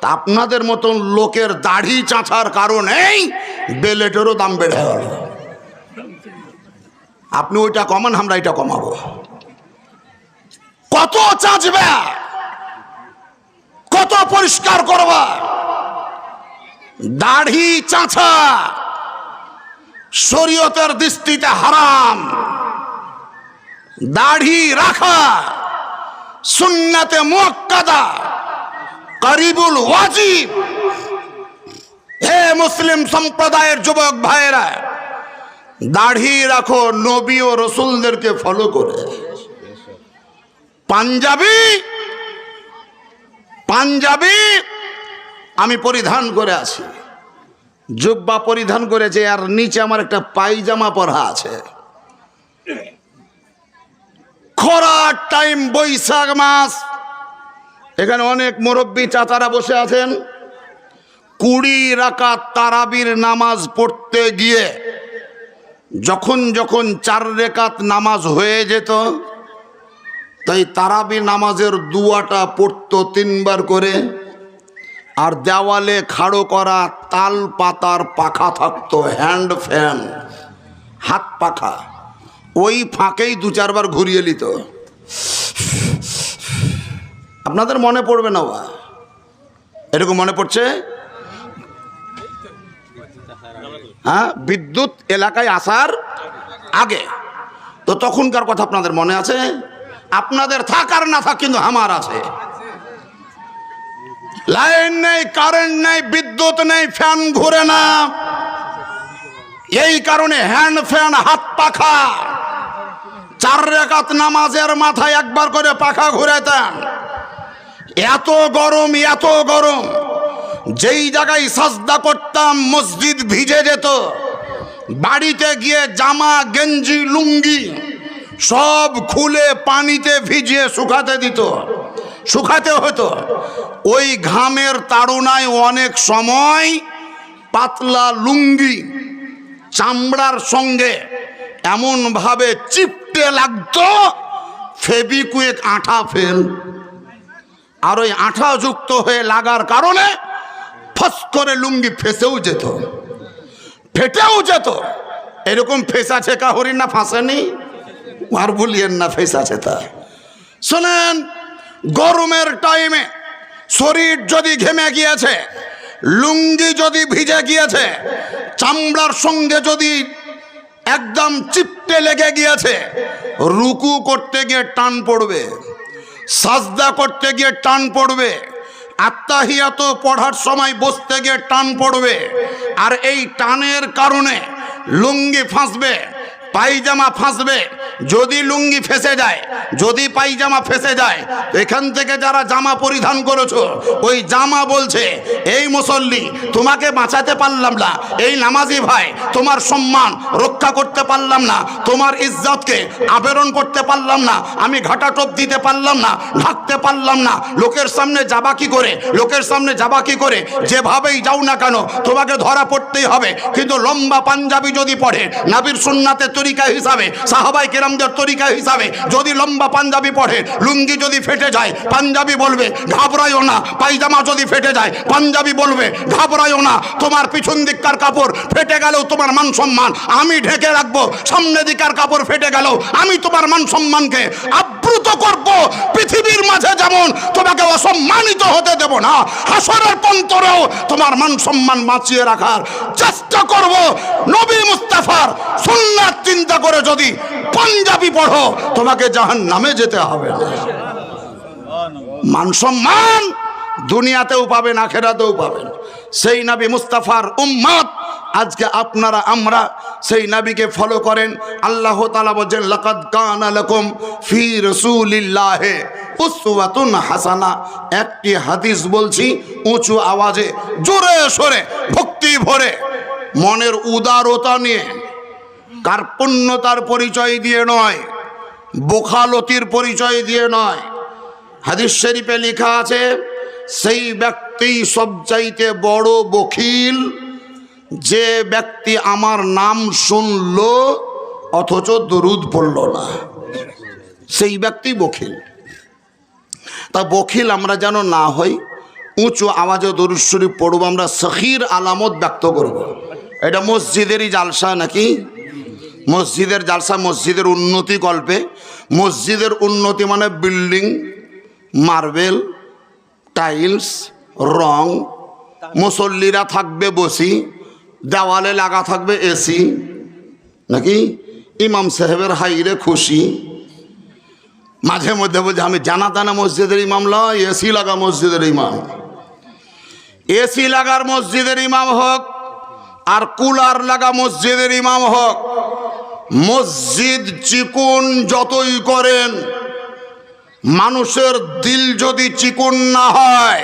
তা আপনাদের মতন লোকের দাড়ি চাঁচার কারণেই বেলেটেরও দাম বেড়ে গেল। আপনি ওইটা কমান, আমরা এটা কমাবো। কত চাঁচবে, কত পরিষ্কার করবা? দাড়ি চাঁচা শরীয়তের দৃষ্টিতে হারাম, দাড়ি রাখা সুন্নাতে মুআক্কাদা, করিবুল ওয়াজিব। হে মুসলিম সম্প্রদায়ের যুবক ভাইয়েরা, দাড়ি রাখো নবী ও রসুলদেরকে ফলো করে। পাঞ্জাবি পাঞ্জাবি আমি পরিধান করে আছি, জুব্বা পরিধান করেছে, আর নিচে আমার একটা পায়জামা পরা আছে। খরার টাইম, বৈশাখ মাস, এখানে অনেক মুরব্বী চাচারা বসে আছেন। 20 রাকাত তারাবির নামাজ পড়তে গিয়ে যখন যখন 4 রাকাত নামাজ হয়ে যেত, তাই তারাবি নামাজের দুয়াটা পড়তো 3 বার করে। আর দেওয়ালে খাড়ো করা তাল পাতার পাখা থাকতো, হ্যান্ড ফ্যান, হাত পাখা, ওই ফাঁকেই 2-4 বার ঘুরিয়ে নিত। আপনাদের মনে পড়বে না? এরকম মনে পড়ছে? হ্যাঁ, বিদ্যুৎ এলাকায় আসার আগে। তো তখনকার কথা আপনাদের মনে আছে? আপনাদের থাক আর না থাক, কিন্তু আমার আছে। লাইন নেই, কারেন্ট নেই, বিদ্যুৎ নেই, ফ্যান ঘুরে না, এই কারণে হ্যান্ড ফ্যান, হাত পাখা। 4 রাকাত নামাজের মাথায় একবার করে পাখা ঘুরাতেন। এত গরম, এত গরম, যেই জায়গায় সাজদা করতাম মসজিদ ভিজে যেত। বাড়িতে গিয়ে জামা গেঞ্জি লুঙ্গি সব খুলে পানিতে ভিজিয়ে শুকাতে হতো। ওই ঘামের তাড়নায় অনেক সময় পাতলা লুঙ্গি চামড়ার সঙ্গে এমন ভাবে চিপটে লাগতো, ফেবিকুইক আঠা ফেল। আর ওই আঠা যুক্ত হয়ে লাগার কারণে ফস করে লুঙ্গি ফেসেও যেত, ফেটেও যেত। এরকম ফেসেছে কাহরির না ফাঁসেনি? আর বলিয়েন না, ফেসেছে। তা শোনেন, গরমের টাইমে শরীর যদি ঘেমে গিয়েছে, লুঙ্গি যদি ভিজে গিয়েছে, চামড়ার সঙ্গে যদি একদম চিপটে লেগে গিয়েছে, রুকু করতে গিয়ে টান পড়বে, সাজদা করতে গিয়ে টান পড়বে, আত্তাহিয়াত পড়ার সময় বসতে গিয়ে টান পড়বে। আর এই টানের কারণে লুঙ্গি ফাঁসবে, পায়জামা ফাঁসবে, যদি লুঙ্গি ফেসে যায়, যদি পায়জামা ফেসে যায়, এখান থেকে যারা জামা পরিধান করেছো ওই জামা বলছে এই মুসল্লি তোমাকে বাঁচাতে পারলাম না, এই নামাজি ভাই তোমার সম্মান রক্ষা করতে পারলাম না, তোমার ইজ্জতকে আবরণ করতে পারলাম না, আমি ঘাটা টোপ দিতে পারলাম না, ঢাকতে পারলাম না, লোকের সামনে যাবা কি করে, লোকের সামনে যাবা কি করে, যেভাবেই যাও না কেন তোমাকে ধরা পড়তেই হবে। কিন্তু লম্বা পাঞ্জাবি যদি পড়ে নবীর সুন্নাতের তরিকা হিসাবে, সাহাবায়ে কেরামদের তরিকা হিসাবে যদি লম্বা পাঞ্জাবি পড়ে, লুঙ্গি যদি ফেটে যায় পাঞ্জাবি বলবে ঘাবড়াইও না, পায়জামা যদি ফেটে যায় পাঞ্জাবি বলবে ঘাবড়াইও না, তোমার পিছন দিককার কাপড় ফেটে গেলেও তোমার মান সম্মান আমি ঢেকে রাখবো, সামনে দিককার কাপড় ফেটে গেলেও আমি তোমার মান সম্মানকে আবৃত করব। পৃথিবীর মাঝে যেমন তোমাকে অসম্মানিত হতে দেব না, হাসরের পন্তরেও তোমার মান সম্মান বাঁচিয়ে রাখার চেষ্টা করব। নবী মুস্তাফার সুন্নাত চিন্তা করে যদি পাঞ্জাবি পড়ো তোমাকে জাহান্নামে যেতে হবে না। মান সম্মান দুনিয়াতেও পাবেন, আখিরাতেও পাবেন। সেই নবী মুস্তাফার উম্মত আজকে আপনারা আমরা সেই নবীকে ফলো করেন। আল্লাহ তাআলা বলেন লাকাদ কানা লাকুম ফি রাসূলিল্লাহি উসওয়াতুন হাসানা। একটি হাদিস বলছি উঁচু আওয়াজে জোরে সোরে ভক্তি ভরে মনের উদারতা নিয়ে, কার্পণ্যতার পরিচয় দিয়ে নয়, বোখালতির পরিচয় দিয়ে নয়। হাদিস শরীফে লেখা আছে সেই ব্যক্তি সবচাইতে বড় বখিল যে ব্যক্তি আমার নাম শুনলো অথচ দরুদ পড়ল না, সেই ব্যক্তি বখিল। তা বখিল আমরা যেন না হই, উঁচু আওয়াজে দরুদ শরীফ পড়ব, আমরা সখীর আলামত ব্যক্ত করব। এটা মসজিদেরই জালসা নাকি? মসজিদের জালসা, মসজিদের উন্নতি কল্পে। মসজিদের উন্নতি মানে বিল্ডিং, মার্বেল, টাইলস, রং, মুসল্লিরা থাকবে বসি, দেওয়ালে লাগা থাকবে এসি নাকি? ইমাম সাহেবের হাইরে খুশি। মাঝে মধ্যে বলছে আমি জানা তানা মসজিদের ইমাম লয়, এসি লাগা মসজিদের ইমাম। এসি লাগার মসজিদের ইমাম হোক আর কুলার লাগা মসজিদের ইমাম হোক, মসজিদ চিকুন যতই করেন, মানুষের দিল যদি চিকুন না হয়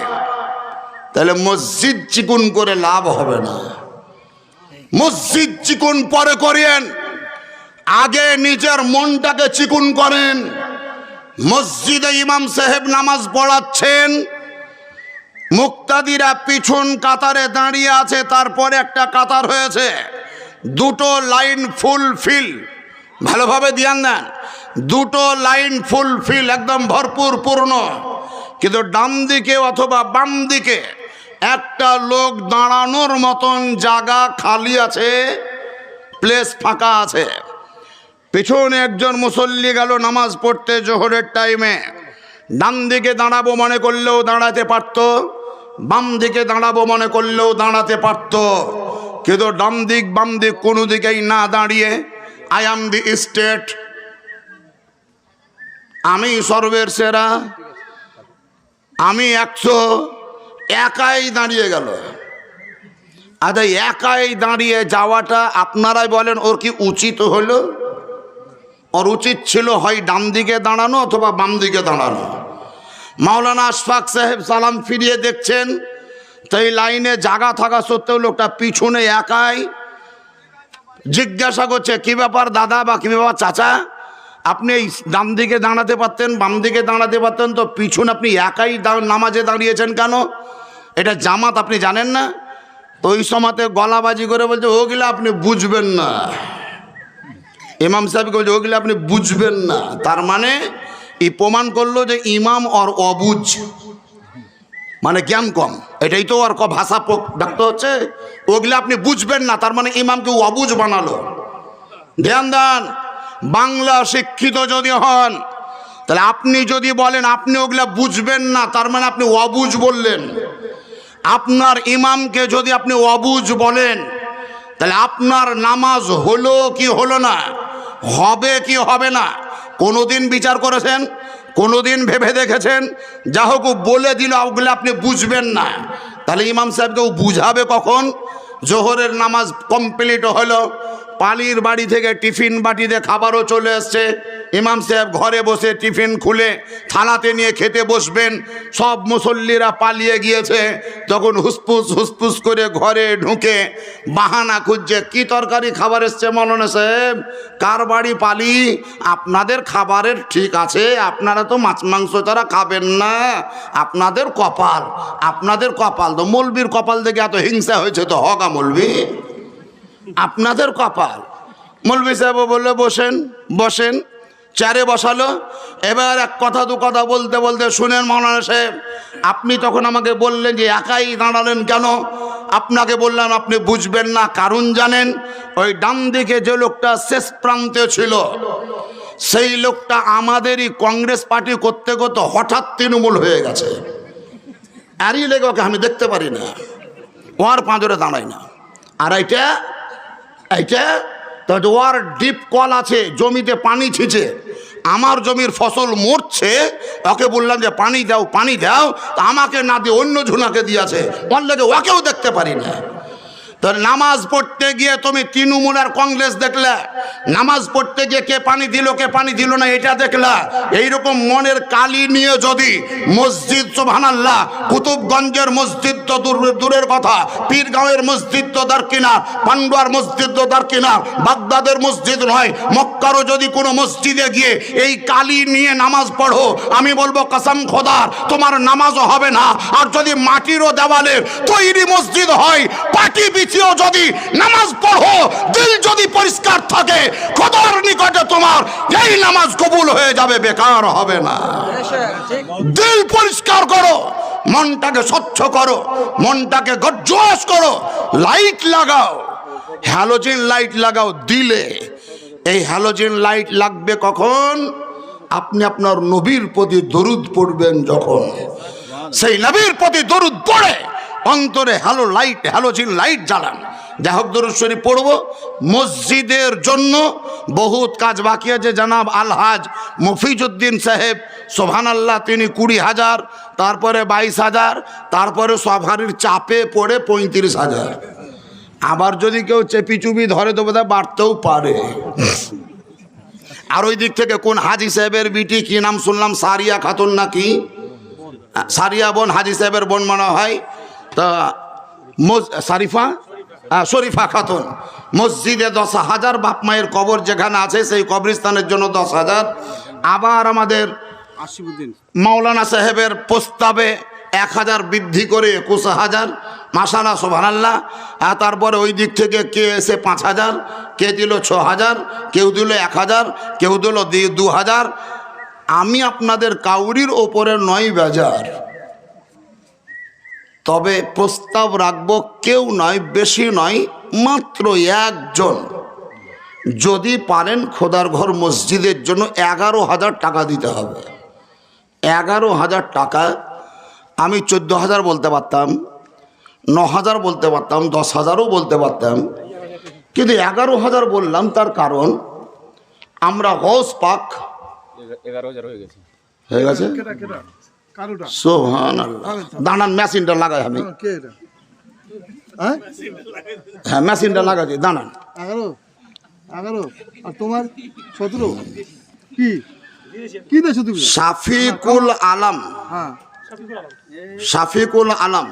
তাহলে মসজিদ চিকুন করে লাভ হবে না। মসজিদ চিকুন পরে করেন, আগে নিজের মনটাকে চিকুন করেন। মসজিদে ইমাম সাহেব নামাজ পড়াচ্ছেন, মুক্তাদিরা পিছন কাতারে দাঁড়িয়ে আছে, তারপরে একটা কাতার হয়েছে, দুটো লাইন ফুলফিল, ভালোভাবে ধ্যান দেন, দুটো লাইন ফুলফিল একদম ভরপুর পূর্ণ, কিন্তু ডান দিকে অথবা বাম দিকে একটা লোক দাঁড়ানোর মতন জায়গা খালি আছে, প্লেস ফাঁকা আছে। পিছনে একজন মুসল্লি গেল নামাজ পড়তে জোহরের টাইমে, ডান দিকে দাঁড়াবো মনে করলেও দাঁড়াতে পারত, বাম দিকে দাঁড়াবো মনে করলেও দাঁড়াতে পারত, কিন্তু ডান দিক বাম দিক কোনো দিকেই না দাঁড়িয়ে আই অ্যাম দি স্টেট, আমি সর্বের সেরা, আমি 100, একাই দাঁড়িয়ে গেল। আচ্ছা, একাই দাঁড়িয়ে যাওয়াটা আপনারাই বলেন ওর কি উচিত হলো? ওর উচিত ছিল হয় ডান দিকে দাঁড়ানো অথবা বাম দিকে দাঁড়ানো। মাওলানা আশফাক সাহেব সালাম ফিরিয়ে দেখছেন, তাই লাইনে জায়গা থাকা সত্ত্বেও লোকটা পিছনে একাই। জিজ্ঞাসা করছে কি ব্যাপার দাদা বা কি ব্যাপার চাচা, আপনি এই ডান দিকে দাঁড়াতে পারতেন, বাম দিকে দাঁড়াতে পারতেন, তো পিছনে আপনি একাই নামাজে দাঁড়িয়েছেন কেন? এটা জামাত আপনি জানেন না? তো ওই সময়তে গলাবাজি করে বলছে ওগুলো আপনি বুঝবেন না। ইমাম সাহেবকে বলছে ওগুলো আপনি বুঝবেন না, তার মানে এই প্রমাণ করলো যে ইমাম ওর অবুঝ, মানে জ্ঞান কম, এটাই তো ওর ভাষা ব্যক্ত হচ্ছে। ওগুলো আপনি বুঝবেন না, তার মানে ইমামকে অবুঝ বানালো। ধ্যান দেন, বাংলা শিক্ষিত যদি হন তাহলে আপনি যদি বলেন আপনি ওগুলা বুঝবেন না, তার মানে আপনি অবুঝ বললেন। আপনার ইমামকে যদি আপনি অবুঝ বলেন তাহলে আপনার নামাজ হলো কি হলো না, হবে কি হবে না, কোনোদিন বিচার করেছেন? কোনোদিন ভেবে দেখেছেন? যা হোক বলে দিল ওগুলো আপনি বুঝবেন না, তাহলে ইমাম সাহেবকেও বুঝাবে কখন? জোহরের নামাজ কমপ্লিট হলো, পালির বাড়ি থেকে টিফিন বাটিতে খাবারও চলে এসছে। ইমাম সাহেব ঘরে বসে টিফিন খুলে থালাতে নিয়ে খেতে বসবেন, সব মুসল্লিরা পালিয়ে গিয়েছে। তখন হুসপুস হুসপুস করে ঘরে ঢুকে বাহানা খুঁজছে, কি তরকারি খাবার এসছে মৌলানা সাহেব? কার বাড়ি পালি? আপনাদের খাবারের ঠিক আছে, আপনারা তো মাছ মাংস ছাড়া খাবেন না, আপনাদের কপাল, আপনাদের কপাল। তো মৌলবীর কপাল দেখে এত হিংসা হয়েছে তো হগা মৌলবী, আপনাদের কপাল। মৌলবী সাহেব বললে বসেন বসেন, চেয়ারে বসালো। এবার এক কথা দু কথা বলতে বলতে, শুনেন মৌলানা সাহেব, আপনি তখন আমাকে বললেন যে একাই দাঁড়ালেন কেন? আপনাকে বললাম আপনি বুঝবেন না, কারণ জানেন? ওই ডান দিকে যে লোকটা শেষ প্রান্তে ছিল, সেই লোকটা আমাদেরই কংগ্রেস পার্টি করতে করতে হঠাৎ তৃণমূল হয়ে গেছে। আরই লেগে ওকে আমি দেখতে পারি না, ওর পাঁজরে দাঁড়াই না। আর এইটা এইটা তো ওর ডিপ কল আছে, জমিতে পানি ছিঁচে, আমার জমির ফসল মরছে, ওকে বললাম যে পানি দাও পানি দাও, তা আমাকে না দিয়ে অন্য ঝুনাকে দিয়েছে, ওর লেগে ওকেও দেখতে পারি না। তো নামাজ পড়তে গিয়ে তুমি তৃণমূল আর কংগ্রেস দেখলে, নামাজ পড়তে গিয়ে কে পানি দিল কে পানি দিল না এটা দেখলা। এইরকম মনের কালি নিয়ে যদি মসজিদ, সুবহানাল্লাহ, কুতুবগঞ্জের মসজিদ তো দূরের কথা, পীরগাঁওয়ের মসজিদ তো দরকিনার, পান্ডুয়ার মসজিদ তো দরকিনার, বাগদাদের মসজিদ নয়, মক্কারও যদি কোনো মসজিদে গিয়ে এই কালি নিয়ে নামাজ পড়ো, আমি বলবো কসম খোদার তোমার নামাজও হবে না। আর যদি মাটিরও দেওয়ালের তৈরি মসজিদ হয়, পাটি যদি নামাজ পড়ো, দিল যদি পরিষ্কার থাকে, খোদার নিকটে তোমার এই নামাজ কবুল হয়ে যাবে, বেকার হবে না। দিল পরিষ্কার করো, মনটাকে স্বচ্ছ করো, মনটাকে গর্জস করো, লাইট লাগাও, হ্যালোজেন লাইট লাগাও দিলে। এই হ্যালোজেন লাইট লাগবে কখন? আপনি আপনার নবীর প্রতি দরুদ পড়বেন যখন। সেই নবীর প্রতি দরুদ পড়ে অন্তরে হ্যালোজিন লাইট জ্বালান। যাই হোক, দরুদ শরীফ পড়বো। মসজিদের জন্য বহুত কাজ বাকি আছে। জনাব আলহাজ মফিজউদ্দিন সাহেব, সুবহানাল্লাহ, তিনি 20,000, তারপরে 22,000, তারপরে সফারির চাপে পড়ে 35,000। আবার যদি কেউ চেপি চুপি ধরে তো বোধহয় বাড়তেও পারে। আর ওই দিক থেকে কোন হাজি সাহেবের বিটি, কি নাম শুনলাম, সারিয়া খাতুন নাকি, সারিয়া বোন, হাজি সাহেবের বোন মনে হয়, তা শরীফা খাতুন, মসজিদে 10,000, বাপ মায়ের কবর যেখানে আছে সেই কবরস্থানের জন্য 10,000। আবার আমাদের মাওলানা সাহেবের প্রস্তাবে 1,000 বৃদ্ধি করে 21,000, মাশাআল্লাহ, সুবহানাল্লাহ। আর তারপরে ওই দিক থেকে কে এসে 5,000, কে দিল 6,000, কেউ দিল 1,000, কেউ দিল 2,000। আমি আপনাদের কাউরির ওপরে নয় বেজার, তবে প্রস্তাব রাখবো, কেউ নয়, বেশি নয়, মাত্র একজন যদি পারেন খোদার ঘর মসজিদের জন্য 11,000 টাকা দিতে হবে। 11,000 টাকা। আমি 14,000 বলতে পারতাম, 9,000 বলতে পারতাম, 10,000ও বলতে পারতাম, কিন্তু 11,000 বললাম। তার কারণ আমরা হজ পাক 11,000 হয়ে গেছে। হয়ে গেছে। সুবহানাল্লাহ, দাঁড়ান, মেশিনটা লাগাই আমি। হ্যাঁ, মেশিনটা লাগাচ্ছি, দাঁড়ান। 11 আর তোমার 17 কি কি দেছো তুমি? শাফিকুল আলম, হ্যাঁ, শাফিকুল আলম,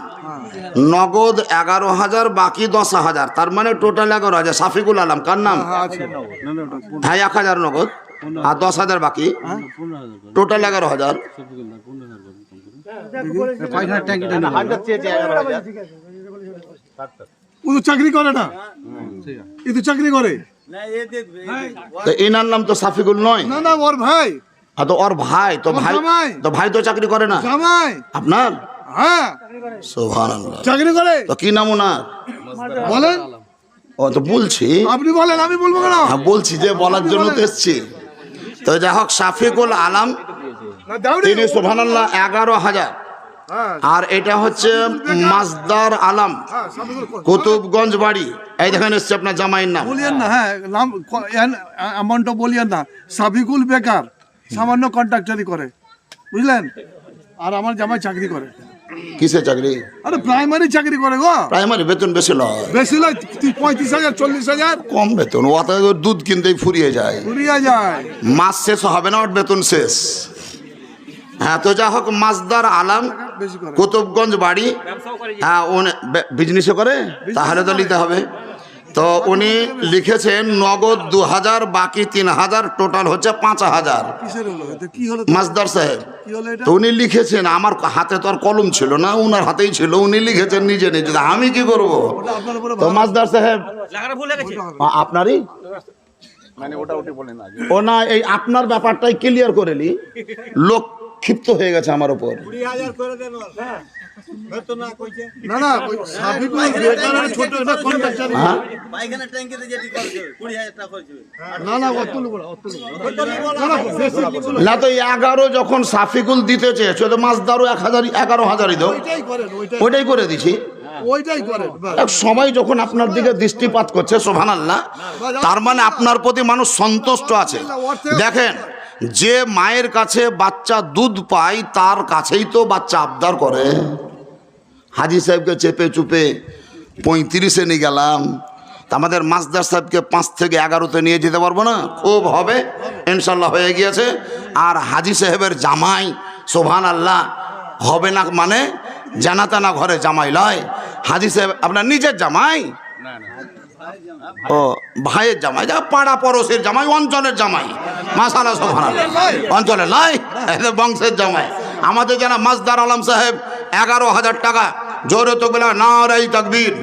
নগদ 11,000, বাকি 10,000, তার মানে টোটাল 11,000। শাফিকুল আলম কার নাম? হ্যাঁ, 1,000 নগদ আর 10,000 বাকি, টোটাল 11,000। ও তো চাকরি করে না, এ তো চাকরি করে। তো এনার নাম তো শাফিকুল নয়। না না, ওর ভাই। তো ওর ভাই তো, ভাই তো চাকরি করে না জামাই আপনার? হ্যাঁ, সুবহানাল্লাহ, চাকরি করে। তো কি নাম ওনার বলেন। ও তো বলছি, আপনি বলেন, আমি বলবো কেন? হ্যাঁ বলছি, যে বলার জন্য তো এসছি। তো যাই হোক, শাফিকুল আলম, তিনি সুবহানাল্লাহ 11,000। আর এটা হচ্ছে মাসদার আলম, কুতুবগঞ্জ বাড়ি। এই দেখেন এসছে আপনার জামাইয়ের নাম। বলিয়েন না, হ্যাঁ, নাম অ্যামাউন্টটা বলিয়েন না। সাবিকুল বেকার, সামান্য কন্ট্রাক্টারি করে, বুঝলেন? আর আমার জামাই চাকরি করে। কিসে চাকরি? আরে প্রাইমারি চাকরি করে গো, প্রাইমারি বেতন বেশি লয়, বেশি নয়, 35,000 40,000 কম বেতন। ও তো দুধ কিনতেই ফুরিয়ে যায়, ঘুরিয়া যায়। মাস শেষ হবে না, ওর বেতন শেষ। হ্যাঁ, তো যা হোক, মাসদার আলম, বেশি করে। কুতুবগঞ্জ বাড়ি। হ্যাঁ, উনি বিজনেসও করে, তাহলে তো নিতে হবে। তো উনি লিখেছেন নগদ 2,000, বাকি 3,000, টোটাল হচ্ছে 5,000। কিসের হলো এটা? কি হলো? মাসদার সাহেব, কি হলো এটা? তো উনি লিখেছেন, আমার হাতে তো আর কলম ছিল না, ওনার হাতেই ছিল, উনি লিখেছেন নিজে নিজে, আমি কি করব? ওটা আপনার উপরে তো মাসদার সাহেব আপনারই মানে ওটা ওটি বলেন না। ও না, এই আপনার ব্যাপারটাই ক্লিয়ার করে নি, লোক ক্ষিপ্ত হয়ে গেছে আমার উপর। না না, ওই সাফিকুল বেকারের ছোট একটা কন্ট্রাক্টর। হ্যাঁ, না না, অতুল বড়, অতুল বড়। না না, বেশি কিছু না। না তো 11 যখন সাফিকুল দিতে চেয়েছে, তো মাসদারও 11,000ই দাও, ওইটাই করেন, ওইটাই করে দিছি। ওইটাই করেন। বাস। এক সময় যখন আপনার দিকে দৃষ্টিপাত করছে, সুবহানাল্লাহ, তার মানে আপনার প্রতি মানুষ সন্তুষ্ট আছে। দেখেন, যে মায়ের কাছে বাচ্চা দুধ পায়, তার কাছেই তো বাচ্চা আবদার করে। হাজি সাহেবকে চেপে চুপে 35-এ নিয়ে গেলাম, তা আমাদের মাসদার সাহেবকে 5 থেকে 11-তে নিয়ে যেতে পারবো না? খুব হবে, ইনশাল্লাহ হয়ে গিয়েছে। আর হাজি সাহেবের জামাই, সুবহানাল্লাহ, হবে না মানে জানা তানা ঘরে জামাই লয়। হাজি সাহেব আপনার নিজের জামাই? না না, ও ভাইয়ের জামাই, যা পাড়া পড়োশের জামাই, অঞ্চলের জামাই, মাশাআল্লাহ, সুবহানাল্লাহ, অঞ্চলে নয়, বংশের জামাই। আমাদের জানা মাসদার আলম সাহেব 11,000 টাকা। জোরে তো বলা নারাই তাকবীর,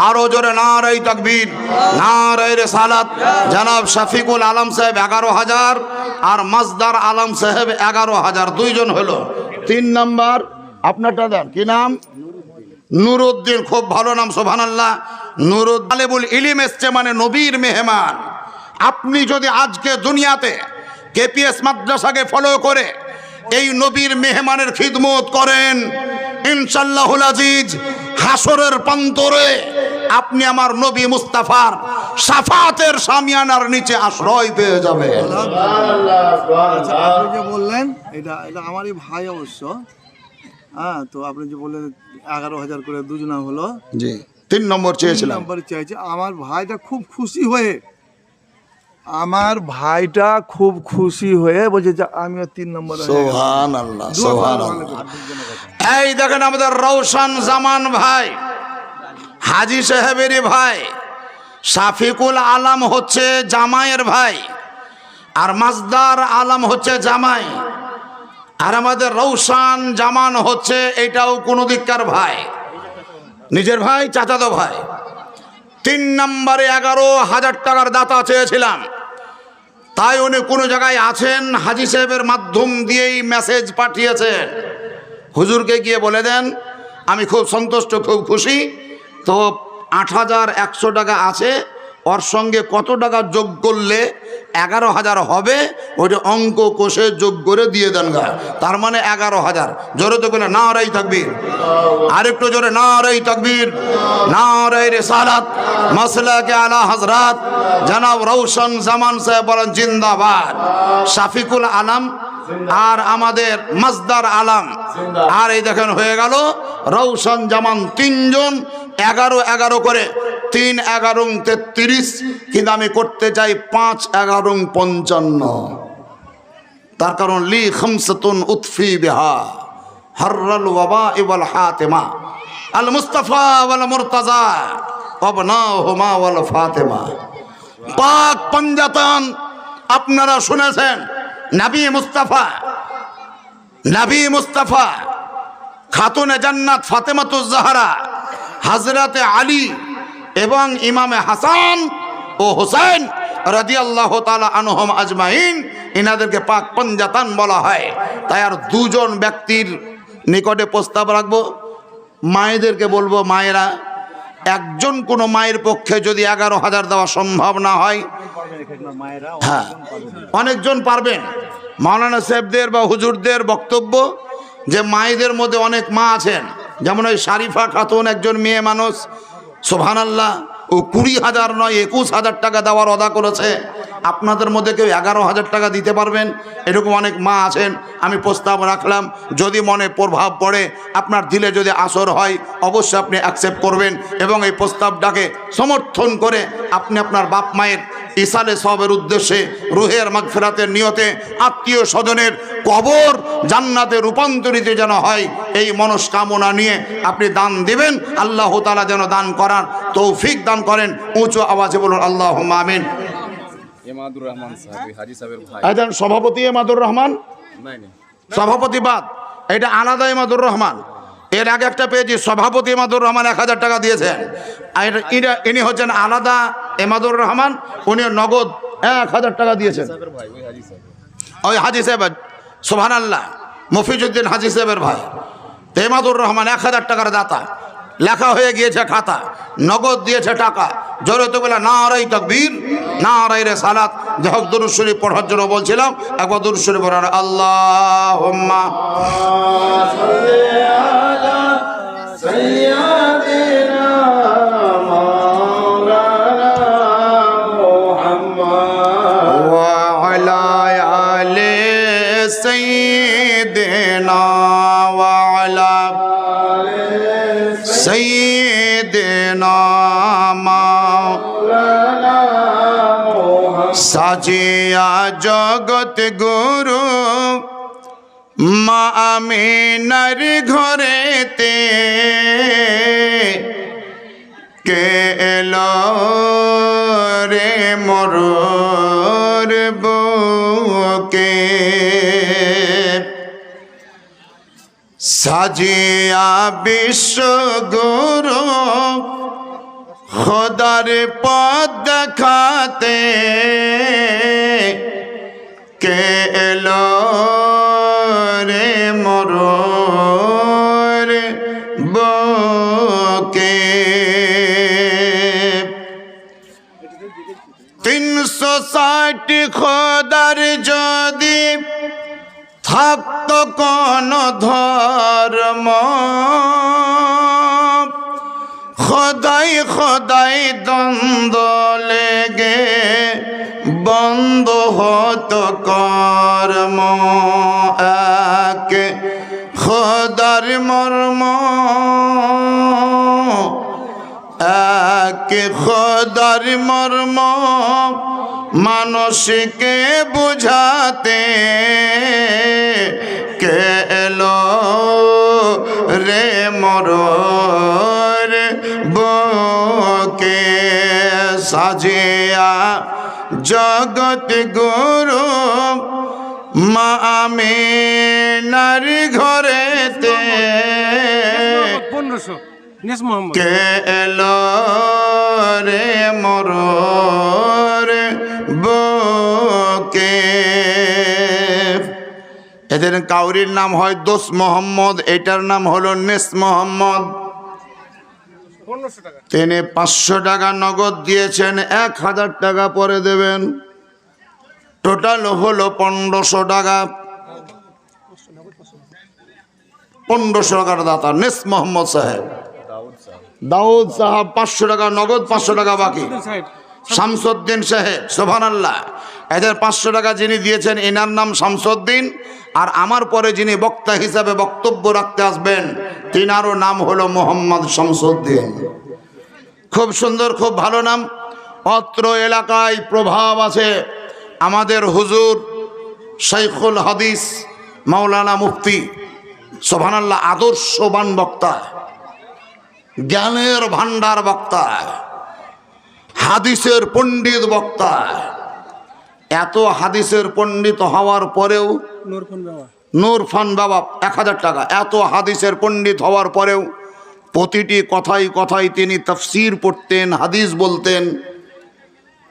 আরো জোরে নারাই তাকবীর, নারাই রিসালাত। জনাব শফিকুল আলম সাহেব 11,000 আর মাসদার আলম সাহেব 11,000, দুইজন হলো। 3 নাম্বার আপনারটা দেন, কি নাম? নুরুদ্দিন, খুব ভালো নাম, সুবহানাল্লাহ। নুরুদ্দিন আলেবুল ইলিম এসছে মানে নবীর মেহমান। আপনি যদি আজকে দুনিয়াতে কেপিএস মাদ্রাসাকে ফলো করে এই নবীর মেহমানের খিদমত করেন, ইনশাআল্লাহুল আজিজ, হাসরের প্রান্তরে আপনি আমার নবী মুস্তাফার শাফাতের শামিয়ানার নিচে আশ্রয় পেয়ে যাবেন। সুবহানাল্লাহ, সুবহানাল্লাহ। আপনি যে বললেন, এটা এটা আমারই ভাই অবশ্য। হ্যাঁ, তো আপনি যে বললেন 11,000 করে দুজনা হলো, জি, 3 নম্বর চেয়েছিলাম। নাম্বার চাইছে। আমার ভাইটা খুব খুশি হয়ে, আমার ভাইটা খুব খুশি হয়ে বলছে যে আমিও 3 নম্বর। সুবহানাল্লাহ, সুবহানাল্লাহ। এই দেখেন আমাদের রওশন জামান ভাই, হাজি সাহেবেরই ভাই। শাফিকুল আলম হচ্ছে জামাইয়ের ভাই, আর মাসদার আলম হচ্ছে জামাই। আর আমাদের রওশন জামান হচ্ছে, এটাও কোন দিককার ভাই, নিজের ভাই, চাচাতো ভাই। 3 নম্বরে 11,000 টাকার দাতা চেয়েছিলাম, তাই উনি কোনো জায়গায় আছেন, হাজি সাহেবের মাধ্যম দিয়েই মেসেজ পাঠিয়েছেন, হুজুরকে গিয়ে বলে দেন আমি খুব সন্তুষ্ট, খুব খুশি। তো 8,100 টাকা আছে, ওর সঙ্গে কত টাকা যোগ করলে 11,000 হবে, ওইটা অঙ্ক কষে যোগ করে দিয়ে দেন গা, তার মানে 11,000। জোরে তো বলে নারাই তাকবীর, আরেকটু জোরে নারাই তাকবীর, নারাই রিসালাত, মাসলাকে আলা হযরত জনাব রওশন জামান সাহেব বলেন জিন্দাবাদ। শাফিকুল আলম আর আমাদের মাসদার আলম, আর এই দেখেন হয়ে গেল রওশন জামান, 3 জন 11 করে, 3 11 33, কিন্তু আমি করতে চাই 5 11 55। তার কারণ লি খামসাতুন উতফি বিহা হাররাল ওয়াবা ওয়াল হাতিমা আল মুস্তাফা ওয়াল মুরতাজা আবনাহুমা ওয়াল ফাতিমা। পাক পঞ্জাতন আপনারা শুনেছেন, নবী মুস্তাফা, খাতুনে জান্নাত ফাতেমাতুজ জাহরা, হযরতে আলী এবং ইমামে হাসান ও হুসাইন রাদিয়াল্লাহু তাআলা আনহুম আজমাইন, ইনাদেরকে পাক পঞ্জাতন বলা হয়। তাই আর 2 জন ব্যক্তির নিকটে প্রস্তাব রাখবো, মায়েদেরকে বলবো, মায়েরা, একজন কোনো মায়ের পক্ষে যদি 11,000 দেওয়া সম্ভব না হয়, হ্যাঁ অনেকজন পারবেন। মাওলানা সাহেবদের বা হুজুরদের বক্তব্য যে মায়েদের মধ্যে অনেক মা আছেন, যেমন ওই শারিফা খাতুন একজন মেয়ে মানুষ, সুবহানাল্লাহ, ও 20,000 নয় 21,000 টাকা দেওয়ার ওয়াদা করেছে। আপনাদের মধ্যে কেউ 11,000 টাকা দিতে পারবেন? এরকম অনেক মা আছেন। আমি প্রস্তাব রাখলাম, যদি মনে প্রভাব পড়ে, আপনার দিলে যদি আসর হয়, অবশ্যই আপনি অ্যাকসেপ্ট করবেন এবং এই প্রস্তাবটাকে সমর্থন করে আপনি আপনার বাপ মায়ের ইসালে সবের উদ্দেশ্যে, রুহের মাগফিরাতের নিয়তে, আত্মীয় স্বজনের কবর জান্নাতে রূপান্তরিত যেন হয়, এই মনস্কামনা নিয়ে আপনি দান দিবেন। আল্লাহ তাআলা যেন দান করার তৌফিক দান করেন। উঁচু আওয়াজে বলুন আল্লাহুম্মা আমিন। এমাদুর রহমান সাহেব, হাজি সাহেবের ভাই। একজন সভাপতি এমাদুর রহমান, নাই নাই, সভাপতি বাদ, এটা আলাদা এমাদুর রহমান। এর আগে একটা পেয়েছি সভাপতি এমাদুর রহমান 1,000 টাকা দিয়েছেন। আর ইনি হচ্ছেন আলাদা এমাদুর রহমান, উনি নগদ 1,000 টাকা দিয়েছেন। সাহেবের ভাই, ওই হাজি সাহেব। ওই হাজি সাহেব, সুবহানাল্লাহ, মফিজউদ্দিন হাজি সাহেবের ভাই। এমাদুর রহমান 1,000 টাকার দাতা, লেখা হয়ে গিয়েছে খাতা, নগদ দিয়েছে টাকা। জোরে তো বলে নারাই তাকবীর, নারাই রিসালাত। যাই হোক, দুরূদ শরীফ পড়ার জন্য বলছিলাম, একবার দুরূদ শরীফ পড়ার। আল্লাহুম্মা سيدنا مولانا محمد وعلى آل سيدنا وعلى سيدنا مولانا محمد সাজিয়া জগৎ গুরু মা আমিনার ঘরেতে কে এলো রে মোর বুকে, সাজিয়া বিশ্বগুরু খোদার পথ দেখাতে কে এলো রে মোর বুকে। 360 খোদার যদি থাকতো কোন ধর্ম, খোদাই খোদাই দ্বন্দ্ব লেগে বন্ধ হতো কর্ম। এক খোদার মর্ম, এক খোদার মর্ম মানুষকে বুঝাতে কে এলো রে মোর বুকে, সাজিয়া জগৎ গুরু মা আমিনার ঘরেতে 1500 নেস মোহাম্মদ কে এলো রে মোর বুকে। এদের কাউরির নাম হয় দোস মোহাম্মদ, এটার নাম হলো নেস মোহাম্মদ। 1500 টাকা। তিনি 500 টাকা নগদ দিয়েছেন, 1,000 টাকা পরে দেবেন, টোটাল হলো 1500 টাকা। 1500 টাকার দাতা নেস মোহাম্মদ সাহেব, দাউদ সাহেব 500 টাকা নগদ, 500 টাকা বাকি। সাহেব শামসুদ্দিন সাহেব, সুবহানাল্লাহ। এদের 500 টাকা যিনি দিয়েছেন, এনার নাম শামসুদ্দিন। আর আমার পরে যিনি বক্তা হিসাবে বক্তব্য রাখতে আসবেন, তিনারও নাম হলো মোহাম্মদ শামসুদ্দিন। খুব সুন্দর, খুব ভালো নাম। অত্র এলাকায় প্রভাব আছে আমাদের হুজুর শাইখুল হাদিস মাওলানা মুফতি, সুবহানাল্লাহ, আদর্শবান বক্তা, জ্ঞানের ভান্ডার বক্তা, হাদিসের পণ্ডিত বক্তা। এত হাদিসের পণ্ডিত হওয়ার পরেও, নূরফোন বাবা নূর ফান বাবা 1,000 টাকা, এত হাদিসের পণ্ডিত হওয়ার পরেও প্রতিটি কথায় কথায় তিনি তাফসীর পড়তেন, হাদিস বলতেন।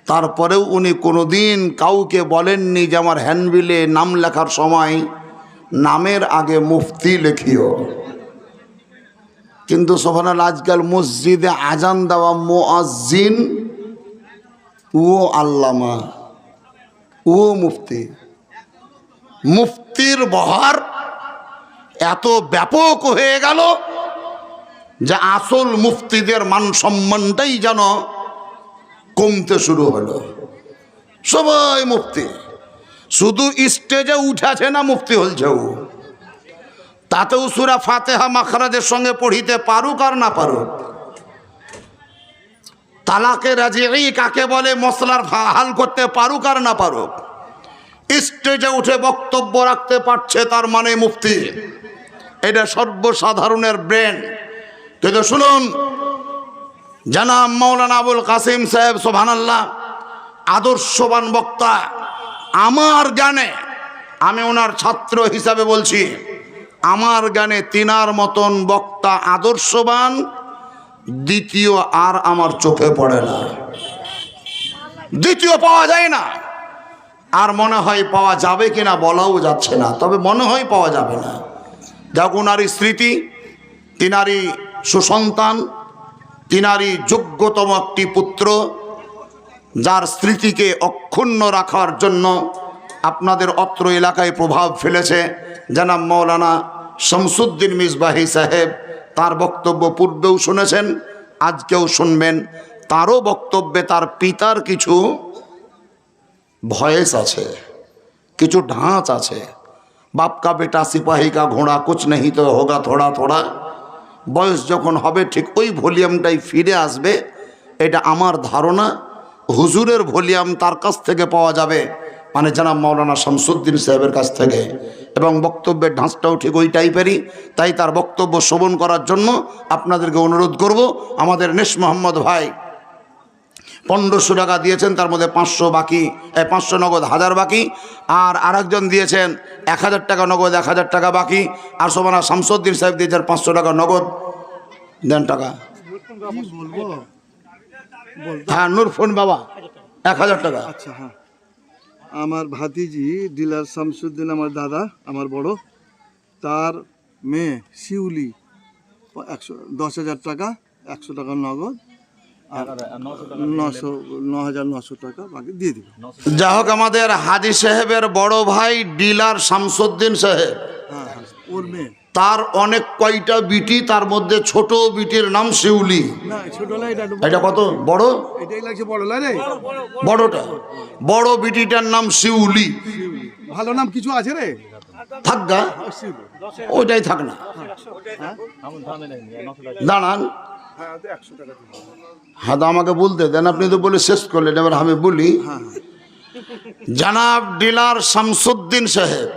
তারপরেও উনি কোনোদিন কাউকে বলেননি যে আমার হ্যান্ডবিলে নাম লেখার সময় নামের আগে মুফতি লেখিও। কিন্তু সুবহানাল্লাহ, আজকাল মসজিদে আজান দেওয়া মুয়াজ্জিন ও আল্লামা ও মুফতি। মুফতির বহার এত ব্যাপক হয়ে গেল যে আসল মুফতিদের মান সম্মানটাই যেন কমতে শুরু হলো। সবাই মুফতি, শুধু স্টেজে উঠেছে না মুফতি হলছে ও, তাতেও সূরা ফাতিহা মাখরাজের সঙ্গে পড়িতে পারুক আর না পারুক। তালাকে রাজিঈ কাকে বলে মশলার হাল করতে পারুক আর না পারুক, স্টেজে উঠে বক্তব্য রাখতে পারছে তার মানে মুফতি। এটা সর্বসাধারণের ব্রেন। কিন্তু শুনুন, জনাব মাওলানা আবুল কাসিম সাহেব সুবহানাল্লাহ আদর্শবান বক্তা। আমার জ্ঞানে, আমি ওনার ছাত্র হিসাবে বলছি, আমার জ্ঞানে তিনার মতন বক্তা আদর্শবান দ্বিতীয় আর আমার চোখে পড়ে না, দ্বিতীয় পাওয়া যায় না। আর মনে হয় পাওয়া যাবে কিনা বলাও যাচ্ছে না, তবে মনে হয় পাওয়া যাবে না। যাক, ওনারই স্মৃতি, তিনারই সুসন্তান, তিনারই যোগ্যতম একটি পুত্র, যার স্মৃতিকে অক্ষুণ্ণ রাখার জন্য আপনাদের অত্র এলাকায় প্রভাব ফেলেছে জনাব মাওলানা শামসুদ্দিন মিসবাহি সাহেব। তার বক্তব্য পূর্বেও শুনেছেন, আজকেও শুনবেন। তারও বক্তব্যে তার পিতার কিছু ভয়েস আছে, কিছু ঢাঁচ আছে। বাপ কা বেটা সিপাহী কা ঘোড়া কুছ নেই তো হোগা থোড়া থোড়া। বয়স যখন হবে ঠিক ওই ভলিউমটাই ফিরে আসবে, এটা আমার ধারণা। হুজুরের ভলিউম তার কাছ থেকে পাওয়া যাবে, মানে জনাব মাওলানা শামসুদ্দিন সাহেবের কাছ থেকে, এবং বক্তব্যের ঢাঁচটাও ঠিক ওই টাইপেরই। তাই তার বক্তব্য শ্রবণ করার জন্য আপনাদেরকে অনুরোধ করব। আমাদের নেস মোহাম্মদ ভাই 1500 টাকা দিয়েছেন, তার মধ্যে 500 বাকি, 500 নগদ, 1000 বাকি। আর আরেকজন দিয়েছেন 1000 টাকা নগদ, 1000 টাকা বাকি। আর সোমানা শামসুদ্দিন সাহেব দিয়েছেন 500 টাকা নগদ। দেন টাকা। হ্যাঁ, নূরফোন বাবা 1000 টাকা। আচ্ছা, হ্যাঁ, আমার ভাতিজি ডিলার শামসুদ্দিন, আমার দাদা, আমার বড়, তার মেয়ে শিউলি 10,000 টাকা, 100 টাকা নগদ, আর 9,900 টাকা বাকি দিয়ে দিল। যা হোক, আমাদের হাজি সাহেবের বড় ভাই ডিলার শামসুদ্দিন সাহেব, হ্যাঁ হ্যাঁ, ওর মেয়ে। তার অনেক কয়টা বিটি, তার মধ্যে ছোট বিটির নাম শিউলি। না, ছোট লাই, এটা কত বড়? এটাই লাগছে বড় লাই রে। বড়টা, বড় বিটিটার নাম শিউলি। ভালো নাম কিছু আছে রে? থাক গা, ওইটাই থাক না। দাঁড়ান, হ্যাঁ, আমাকে বলতে দেন, আপনি তো বলে শেষ করলেন, এবার আমি বলি। জনাব ডিলার শামসুদ্দিন সাহেব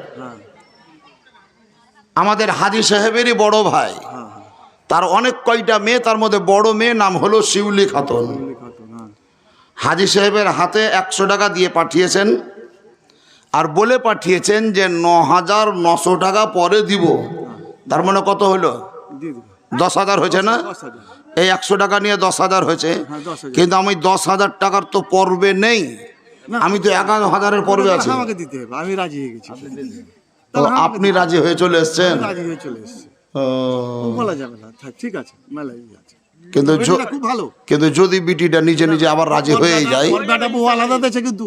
আমাদের হাজি সাহেবেরই বড় ভাই। তার অনেক কয়টা মেয়ে, তার মধ্যে বড় মেয়ে নাম হলো শিউলি খাতুন। হাজি সাহেবের হাতে 100 টাকা দিয়ে পাঠিয়েছেন, আর বলে পাঠিয়েছেন যে 9,900 টাকা পরে দিব। তার মানে কত হলো? 10,000 হয়েছে না? এই 100 টাকা নিয়ে 10,000 হয়েছে। কিন্তু আমি 10,000 টাকার তো পর্বে নেই, আমি তো 11,000-এর পর্বে আছি। আমাকে দিতে হবে, আমি রাজি হয়ে গেছি। তো আপনি রাজি হয়ে চলে এসছেন? রাজি হয়ে চলে এসেছি, বলা যাবে না। ঠিক আছে, মেলাই আছে। কিন্তু খুব ভালো, কিন্তু যদি বিটিটা নিজে নিজে আবার রাজি হয়ে যায়। ওর বেটা বহু আলাদা দিয়েছে, কিন্তু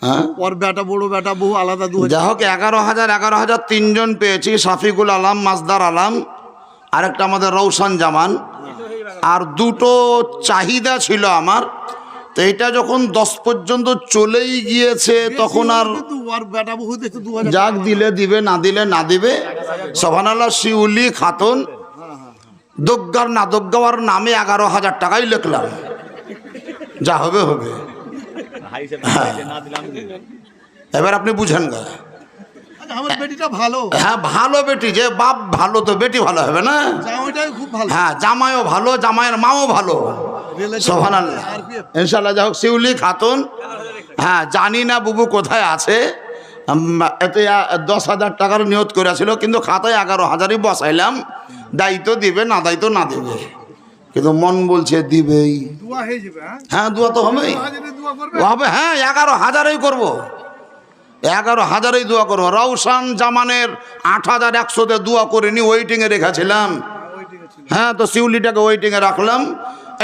হ্যাঁ, ওর বেটা বড় বেটা বহু আলাদা। যা হোক, 11,000 তিনজন পেয়েছি। শাফিকুল আলম, মাজদার আলম, আরেকটা আমাদের রৌশন জামান, আর দুটো চাহিদা ছিল আমার। তো এটা যখন 10 পর্যন্ত চলেই গিয়েছে, তখন আর ওর বেটা বহু দিয়েছে 2,000। যাক, দিলে দিবে, না দিলে না দিবে। সুবহানাল্লাহ। শিউলি খাতুন, দোগ্গার না দোগ্গাওয়ার নামে 11,000 টাকাই লিখলাম। যা হবে হবে। এবার আপনি বুঝেন গা। আমার বেটিটা ভালো। হ্যাঁ, ভালো বেটি, যে বাপ ভালো তো বেটি ভালো হবে না? জামাইটাই খুব ভালো। হ্যাঁ, জামাইও ভালো, জামাইয়ের মাও ভালো। সুবহানাল্লাহ। ইনশাআল্লাহ। যাই হোক, শিউলি খাতুন, হ্যাঁ, জানি না বুবু কোথায় আছে। এতে 10,000 টাকার নিয়ত করেছিল, কিন্তু খাতায় 11,000ই বসাইলাম। দায়িত্ব দিবে, না দায়িত্ব না দিবে, কিন্তু মন বলছে দিবেই। দোয়া হয়ে যাবে। হ্যাঁ, দোয়া তো হবেই হবে। হ্যাঁ, 11,000ই করবো, 11,000ই দোয়া করবো। রৌশন জামানের 8,100-তে দোয়া করিনি, ওয়েটিংয়ে রেখেছিলাম। হ্যাঁ, তো শিউলিটাকে ওয়েটিংয়ে রাখলাম,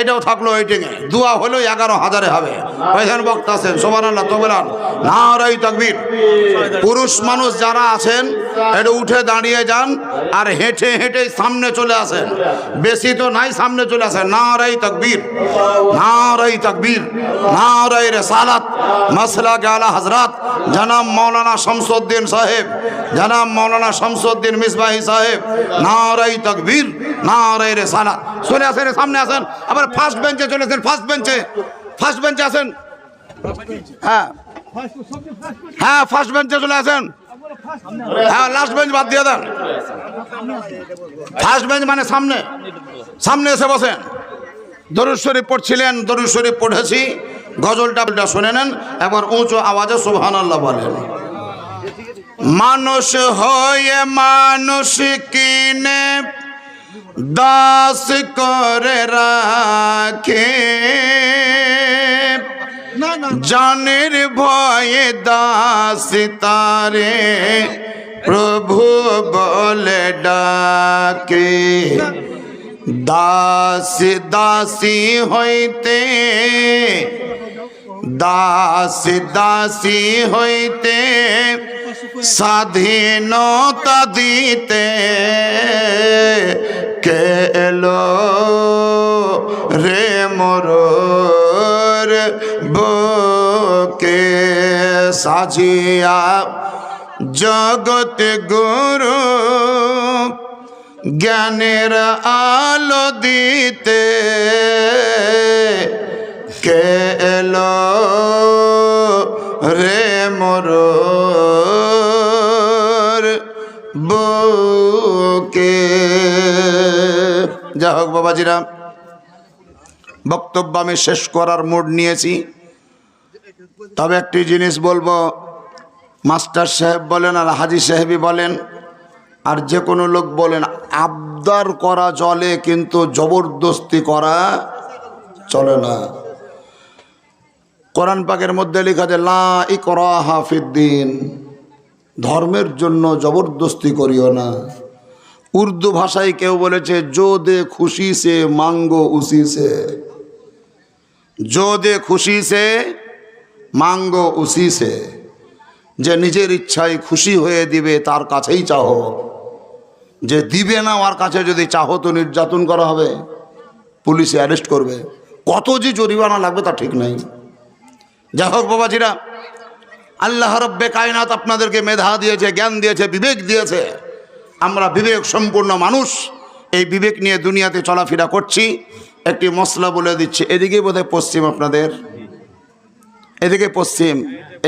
এটাও থাকলো ওয়েটিংয়ে। দোয়া হলো 11,000-এ হবে। ওইখানে বক্তা আছেন, সুবহানাল্লাহ, তকবীর, নারায়ে তাকবীর। পুরুষ মানুষ যারা আছেন একটু উঠে দাঁড়িয়ে যান আর হেঁটে হেঁটে সামনে চলে আসেন, বেশি তো নাই, সামনে চলে আসেন। নারাই তাকবীর, নারাই তাকবীর, নারাই রিসালাত, মাসলাক আলা হযরত জনাব মাওলানা শামসুদ্দিন সাহেব, জনাব মাওলানা শামসুদ্দিন মিসবাহি সাহেব। নারাই তাকবীর, নারাই রিসালাত। চলে আসেন, সামনে আসেন। আবার ফার্স্ট বেঞ্চে চলে আসেন, ফার্স্ট বেঞ্চে, ফার্স্ট বেঞ্চে আসেন। হ্যাঁ হ্যাঁ, ফার্স্ট বেঞ্চে চলে আসেন। হ্যাঁ, লাস্ট বেঞ্চ বাদ দিয়ে দেন। ফার্স্ট বেঞ্চ মানে সামনে, সামনে এসে বসেন। দরুদ শরীফ পড়ছিলেন, দরুদ শরীফ পড়েছি, গজলটা শুনে নেন। এবার উঁচু আওয়াজে সুবহানাল্লাহ বলেন। মানুষ হয়ে মানুষ কিনে দাস করে রাখে, জানের ভয়ে দাস তারে প্রভু বলে ডাকে। দাস দাসী হইতে, দাস দাসী হইতে স্বাধীনতা দিতে কে এলো রে মোর বুকে সাজিয়া জগত গুরু জ্ঞানের আলো দিতে কে এলো রে মোর বুকে। যা হোক বাবাজিরা, বক্তব্য আমি শেষ করার মুড নিয়েছি। তবে একটি জিনিস বলবো, মাস্টার সাহেব বলেন আর হাজি সাহেবই বলেন আর যে কোনো লোক বলেন, আবদার করা চলে কিন্তু জবরদস্তি করা চলে না। কোরআন পাকের মধ্যে লেখা আছে লা ইকরাহা ফিদ্দিন, ধর্মের জন্য জবরদস্তি করিও না। উর্দু ভাষায় কেউ বলেছে জো দে খুশি সে মাঙ্গো উসি সে, জো দে খুশি সে মাঙ্গো উসি সে, যে নিজের ইচ্ছায় খুশি হয়ে দিবে তার কাছেই চাহো, যে দিবে না ওর কাছে যদি চাহো তো নির্যাতন করা হবে, পুলিশে অ্যারেস্ট করবে, কত যে জরিমানা লাগবে তা ঠিক নাই। যাই হোক বাবাজিরা, আল্লাহ রব্বে কায়নাত আপনাদেরকে মেধা দিয়েছে, জ্ঞান দিয়েছে, বিবেক দিয়েছে। আমরা বিবেক সম্পূর্ণ মানুষ, এই বিবেক নিয়ে দুনিয়াতে চলাফেরা করছি। একটি মশলা বলে দিচ্ছি, এদিকেই বোধহয় পশ্চিম আপনাদের, এদিকে পশ্চিম।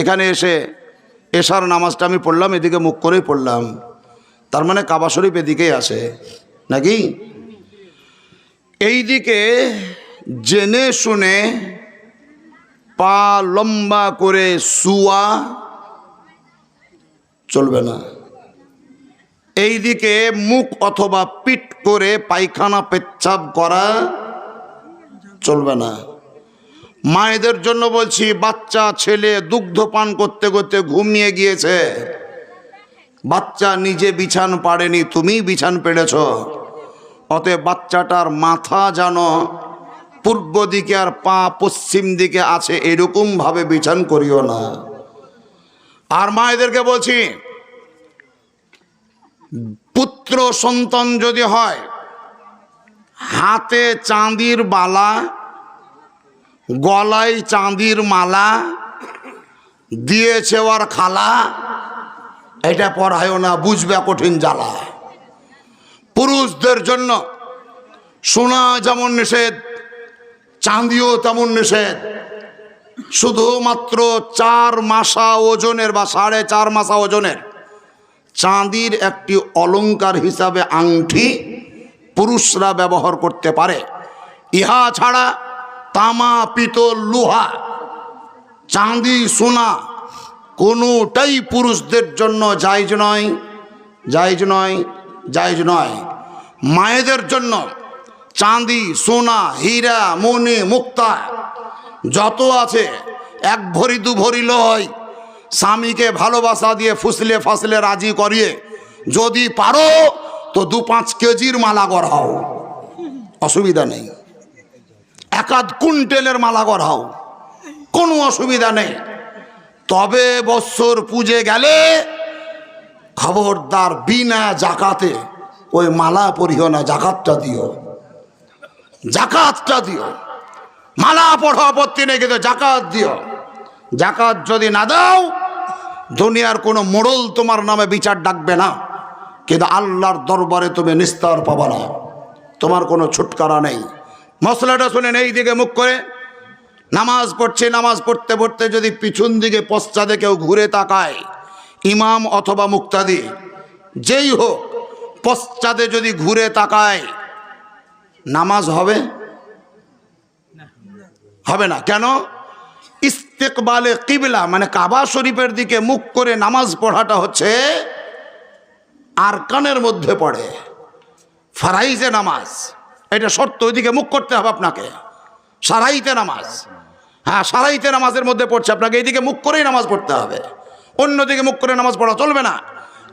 এখানে এসে এশার নামাজটা আমি পড়লাম, এদিকে মুখ করেই পড়লাম, তার মানে কাবা শরীফ এদিকেই আসে নাকি? এই দিকে জেনে শুনে পা লম্বা করে শুয়া চলবে না। এই দিকে মুখ অথবা পিঠ করে পায়খানা পেচ্ছাপ করা চলবে না। মায়েদের জন্য বলছি, বাচ্চা ছেলে দুগ্ধ পান করতে করতে ঘুমিয়ে গিয়েছে, বাচ্চা নিজে বিছান পাড়েনি, তুমি বিছান পেড়েছ, অতএব বাচ্চাটার মাথা যেন পূর্ব দিকে আর পা পশ্চিম দিকে আছে এরকম ভাবে বিছান করিও না। আর মায়েদেরকে বলছি, পুত্র সন্তান যদি হয়, হাতে চাঁদির বালা, গলায় চাঁদির মালা দিয়েছে ওর খালা, এটা পড়ায়ও না, বুঝবে কঠিন জ্বালা। পুরুষদের জন্য সোনা যেমন নিষেধ, চাঁদিও তেমন নিষেধ। শুধুমাত্র 4 মাসা ওজনের বা 4.5 মাসা ওজনের চাঁদির একটি অলংকার হিসাবে আংটি পুরুষরা ব্যবহার করতে পারে। ইহা ছাড়া তামা, পিতল, লোহা, চাঁদি, সোনা কোনোটাই পুরুষদের জন্য জায়েজ নয়, জায়েজ নয়, জায়েজ নয়। মায়েদের জন্য চাঁদি, সোনা, হীরা, মণি, মুক্তা যত আছে 1 ভরি 2 ভরি লয়, স্বামীকে ভালোবাসা দিয়ে ফুসলে ফাসলে রাজি করিয়ে যদি পারো তো 2-5 কেজির মালা গড়াও, অসুবিধা নেই। 1-8 কুইন্টালের মালা গড়াও, কোনো অসুবিধা নেই। তবে বৎসর পুজে গেলে খবরদার বিনা জাকাতে ওই মালা পরিও না, জাকাতটা দিও, জাকাতটা দিও। মালা পড়ো আপত্তি নেই, কিন্তু জাকাত দিও। জাকাত যদি না দাও, দুনিয়ার কোনো মোড়ল তোমার নামে বিচার ডাকবে না, কিন্তু আল্লাহর দরবারে তুমি নিস্তার পাবা না, তোমার কোনো ছুটকারা নেই। মশলাটা শুনেন, এই দিকে মুখ করে নামাজ পড়ছে, নামাজ পড়তে পড়তে যদি পিছন দিকে পশ্চাদে কেউ ঘুরে তাকায়, ইমাম অথবা মুক্তাদি যেই হোক, পশ্চাদে যদি ঘুরে তাকায়, নামাজ হবে? হবে না। কেন? ইস্তেকবালে কিবলা মানে কাবা শরীফের দিকে মুখ করে নামাজ পড়াটা হচ্ছে আরকানের মধ্যে পড়ে, ফারাইজে নামাজ। এটা শর্ত, ওইদিকে মুখ করতে হবে আপনাকে। সারাইতে নামাজ, হ্যাঁ সারাইতে নামাজের মধ্যে পড়ছে, আপনাকে এইদিকে মুখ করেই নামাজ পড়তে হবে, অন্যদিকে মুখ করে নামাজ পড়া চলবে না।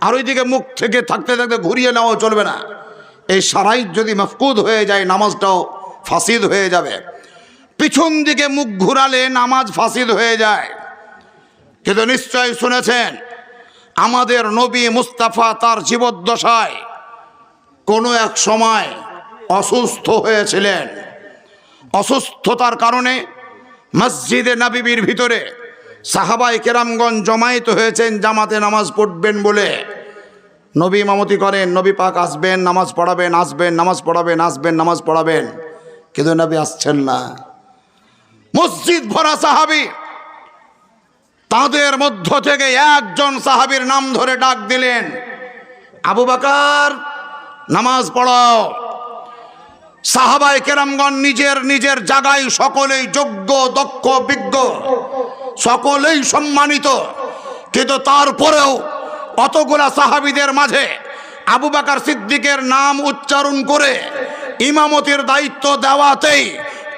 আর ওইদিকে মুখ থেকে থাকতে থাকতে ঘুরিয়ে নেওয়াও চলবে না। এই সারাইত যদি মাফকুদ হয়ে যায়, নামাজটাও ফাসিদ হয়ে যাবে। পিছন দিকে মুখ ঘুরালে নামাজ ফাসিদ হয়ে যায়। কিন্তু নিশ্চয় শুনেছেন, আমাদের নবী মুস্তাফা তার জীবদ্দশায় কোনো এক সময় অসুস্থ হয়েছিলেন। অসুস্থতার কারণে মসজিদে নববীর ভিতরে সাহাবায়ে কেরামগণ জমায়েত হয়েছেন জামাতে নামাজ পড়বেন বলে। নবী ইমামতি করেন, নবী পাক আসবেন, নামাজ পড়াবেন, আসবেন, নামাজ পড়াবেন, আসবেন, নামাজ পড়াবেন, কিন্তু নবী আসছেন না। মসজিদ ভরা সাহাবী, তাদের মধ্য থেকে একজন সাহাবীর নাম ধরে ডাক দিলেন, আবু বকর নামাজ পড়াও। সাহাবায়ে কেরামগণ নিজের নিজের জায়গায় সকলেই যোগ্য, দক্ষ, বিজ্ঞ, সকলেই সম্মানিত, কিন্তু তারপরেও অতগুলা সাহাবীদের মাঝে আবু বকর সিদ্দিকের নাম উচ্চারণ করে ইমামতির দায়িত্ব দেওয়াতেই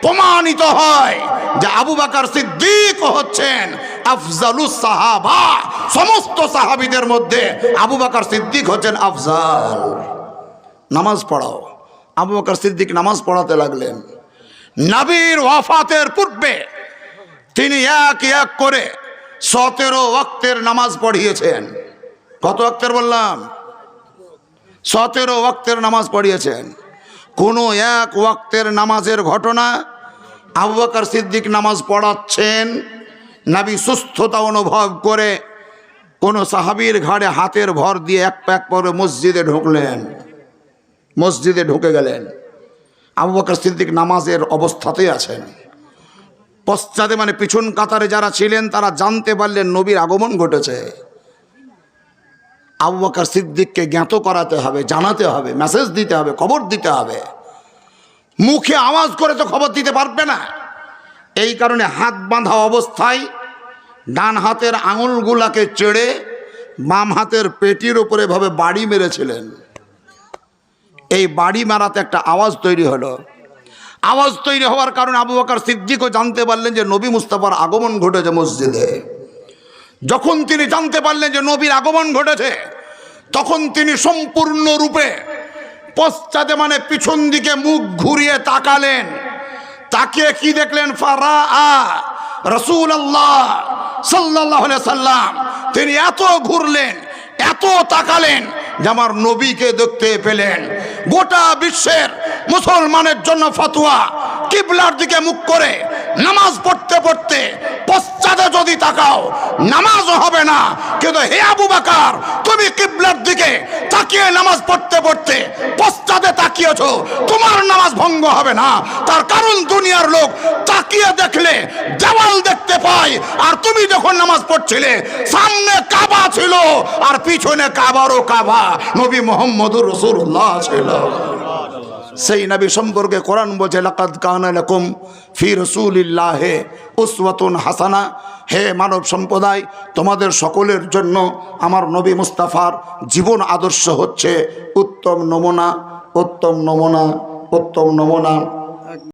প্রমাণিত হয় যে আবু বকর সিদ্দিক হচ্ছেন আফজালুস সাহাবা। সমস্ত সাহাবীদের মধ্যে আবু বকর সিদ্দিক হচ্ছেন আফজাল। নামাজ পড়াও। আবু বকর সিদ্দিক নামাজ পড়াতে লাগলেন। নবীর ওয়াফাতের পূর্বে তিনি এক এক করে 17 ওয়াক্তের নামাজ পড়িয়েছেন। কত ওয়াক্তের বললাম? 17 ওয়াক্তের নামাজ পড়িয়েছেন। কোনো এক ওয়াক্তের নামাজের ঘটনা, আবু বকর সিদ্দিক নামাজ পড়াচ্ছেন, নবী সুস্থতা অনুভব করে কোনো সাহাবীর ঘাড়ে হাতের ভর দিয়ে এক প্যাক পরে মসজিদে ঢুকলেন। মসজিদে ঢুকে গেলেন। আবু বকর সিদ্দিক নামাজের অবস্থাতেই আছেন। পশ্চাতে মানে পিছন কাতারে যারা ছিলেন তারা জানতে পারলেন নবীর আগমন ঘটেছে। আবু বকর সিদ্দিককে জ্ঞাত করাতে হবে, জানাতে হবে, মেসেজ দিতে হবে, খবর দিতে হবে। মুখে আওয়াজ করে তো খবর দিতে পারবে না। এই কারণে হাত বাঁধা অবস্থায় ডান হাতের আঙুলগুলাকে চেড়ে বাম হাতের পেটির উপরে ভাবে বাড়ি মেরেছিলেন। এই বাড়ি মারাতে একটা আওয়াজ তৈরি হলো। আওয়াজ তৈরি হওয়ার কারণে আবু বকর সিদ্দিকও জানতে পারলেন যে নবী মুস্তাফার আগমন ঘটেছে মসজিদে। যখন তিনি জানতে পারলেন যে নবীর আগমন ঘটেছে, তখন তিনি সম্পূর্ণরূপে পশ্চাতে মানে পিছন দিকে মুখ ঘুরিয়ে তাকালেন। তাকিয়ে কি দেখলেন? ফারাআ রাসূলুল্লাহ সাল্লাল্লাহু আলাইহি সাল্লাম। তিনি এত ঘুরলেন, এত তাকালেন যে আমার নবীকে দেখতে পেলেন। গোটা বিশ্বের মুসলমানের জন্য ফতোয়া, কিবলার দিকে মুখ করে নামাজ পড়তে পড়তে পশ্চাতে যদি তাকাও নামাজও হবে না। কিন্তু হে আবু বকর, তুমি কিবলার দিকে তাকিয়ে নামাজ পড়তে পড়তে পশ্চাতে তাকিয়েছো, তোমার নামাজ ভঙ্গ হবে না। তার কারণ দুনিয়ার লোক তাকিয়ে দেখলে দেওয়াল দেখতে পায়, আর তুমি যখন নামাজ পড়ছিলে সামনে কাবা ছিল আর পিছনে কাবারও কাবা, নবী মুহাম্মদুর রাসূলুল্লাহ ছিল। সেই নবী সম্পর্কে কোরআন বলছে, লাকাদ কানা লাকুম ফি রাসূলিল্লাহি উসওয়াতুন হাসানা। হে মানব সম্প্রদায়, তোমাদের সকলের জন্য আমার নবী মুস্তাফার জীবন আদর্শ হচ্ছে উত্তম নমুনা, উত্তম নমুনা, উত্তম নমুনা।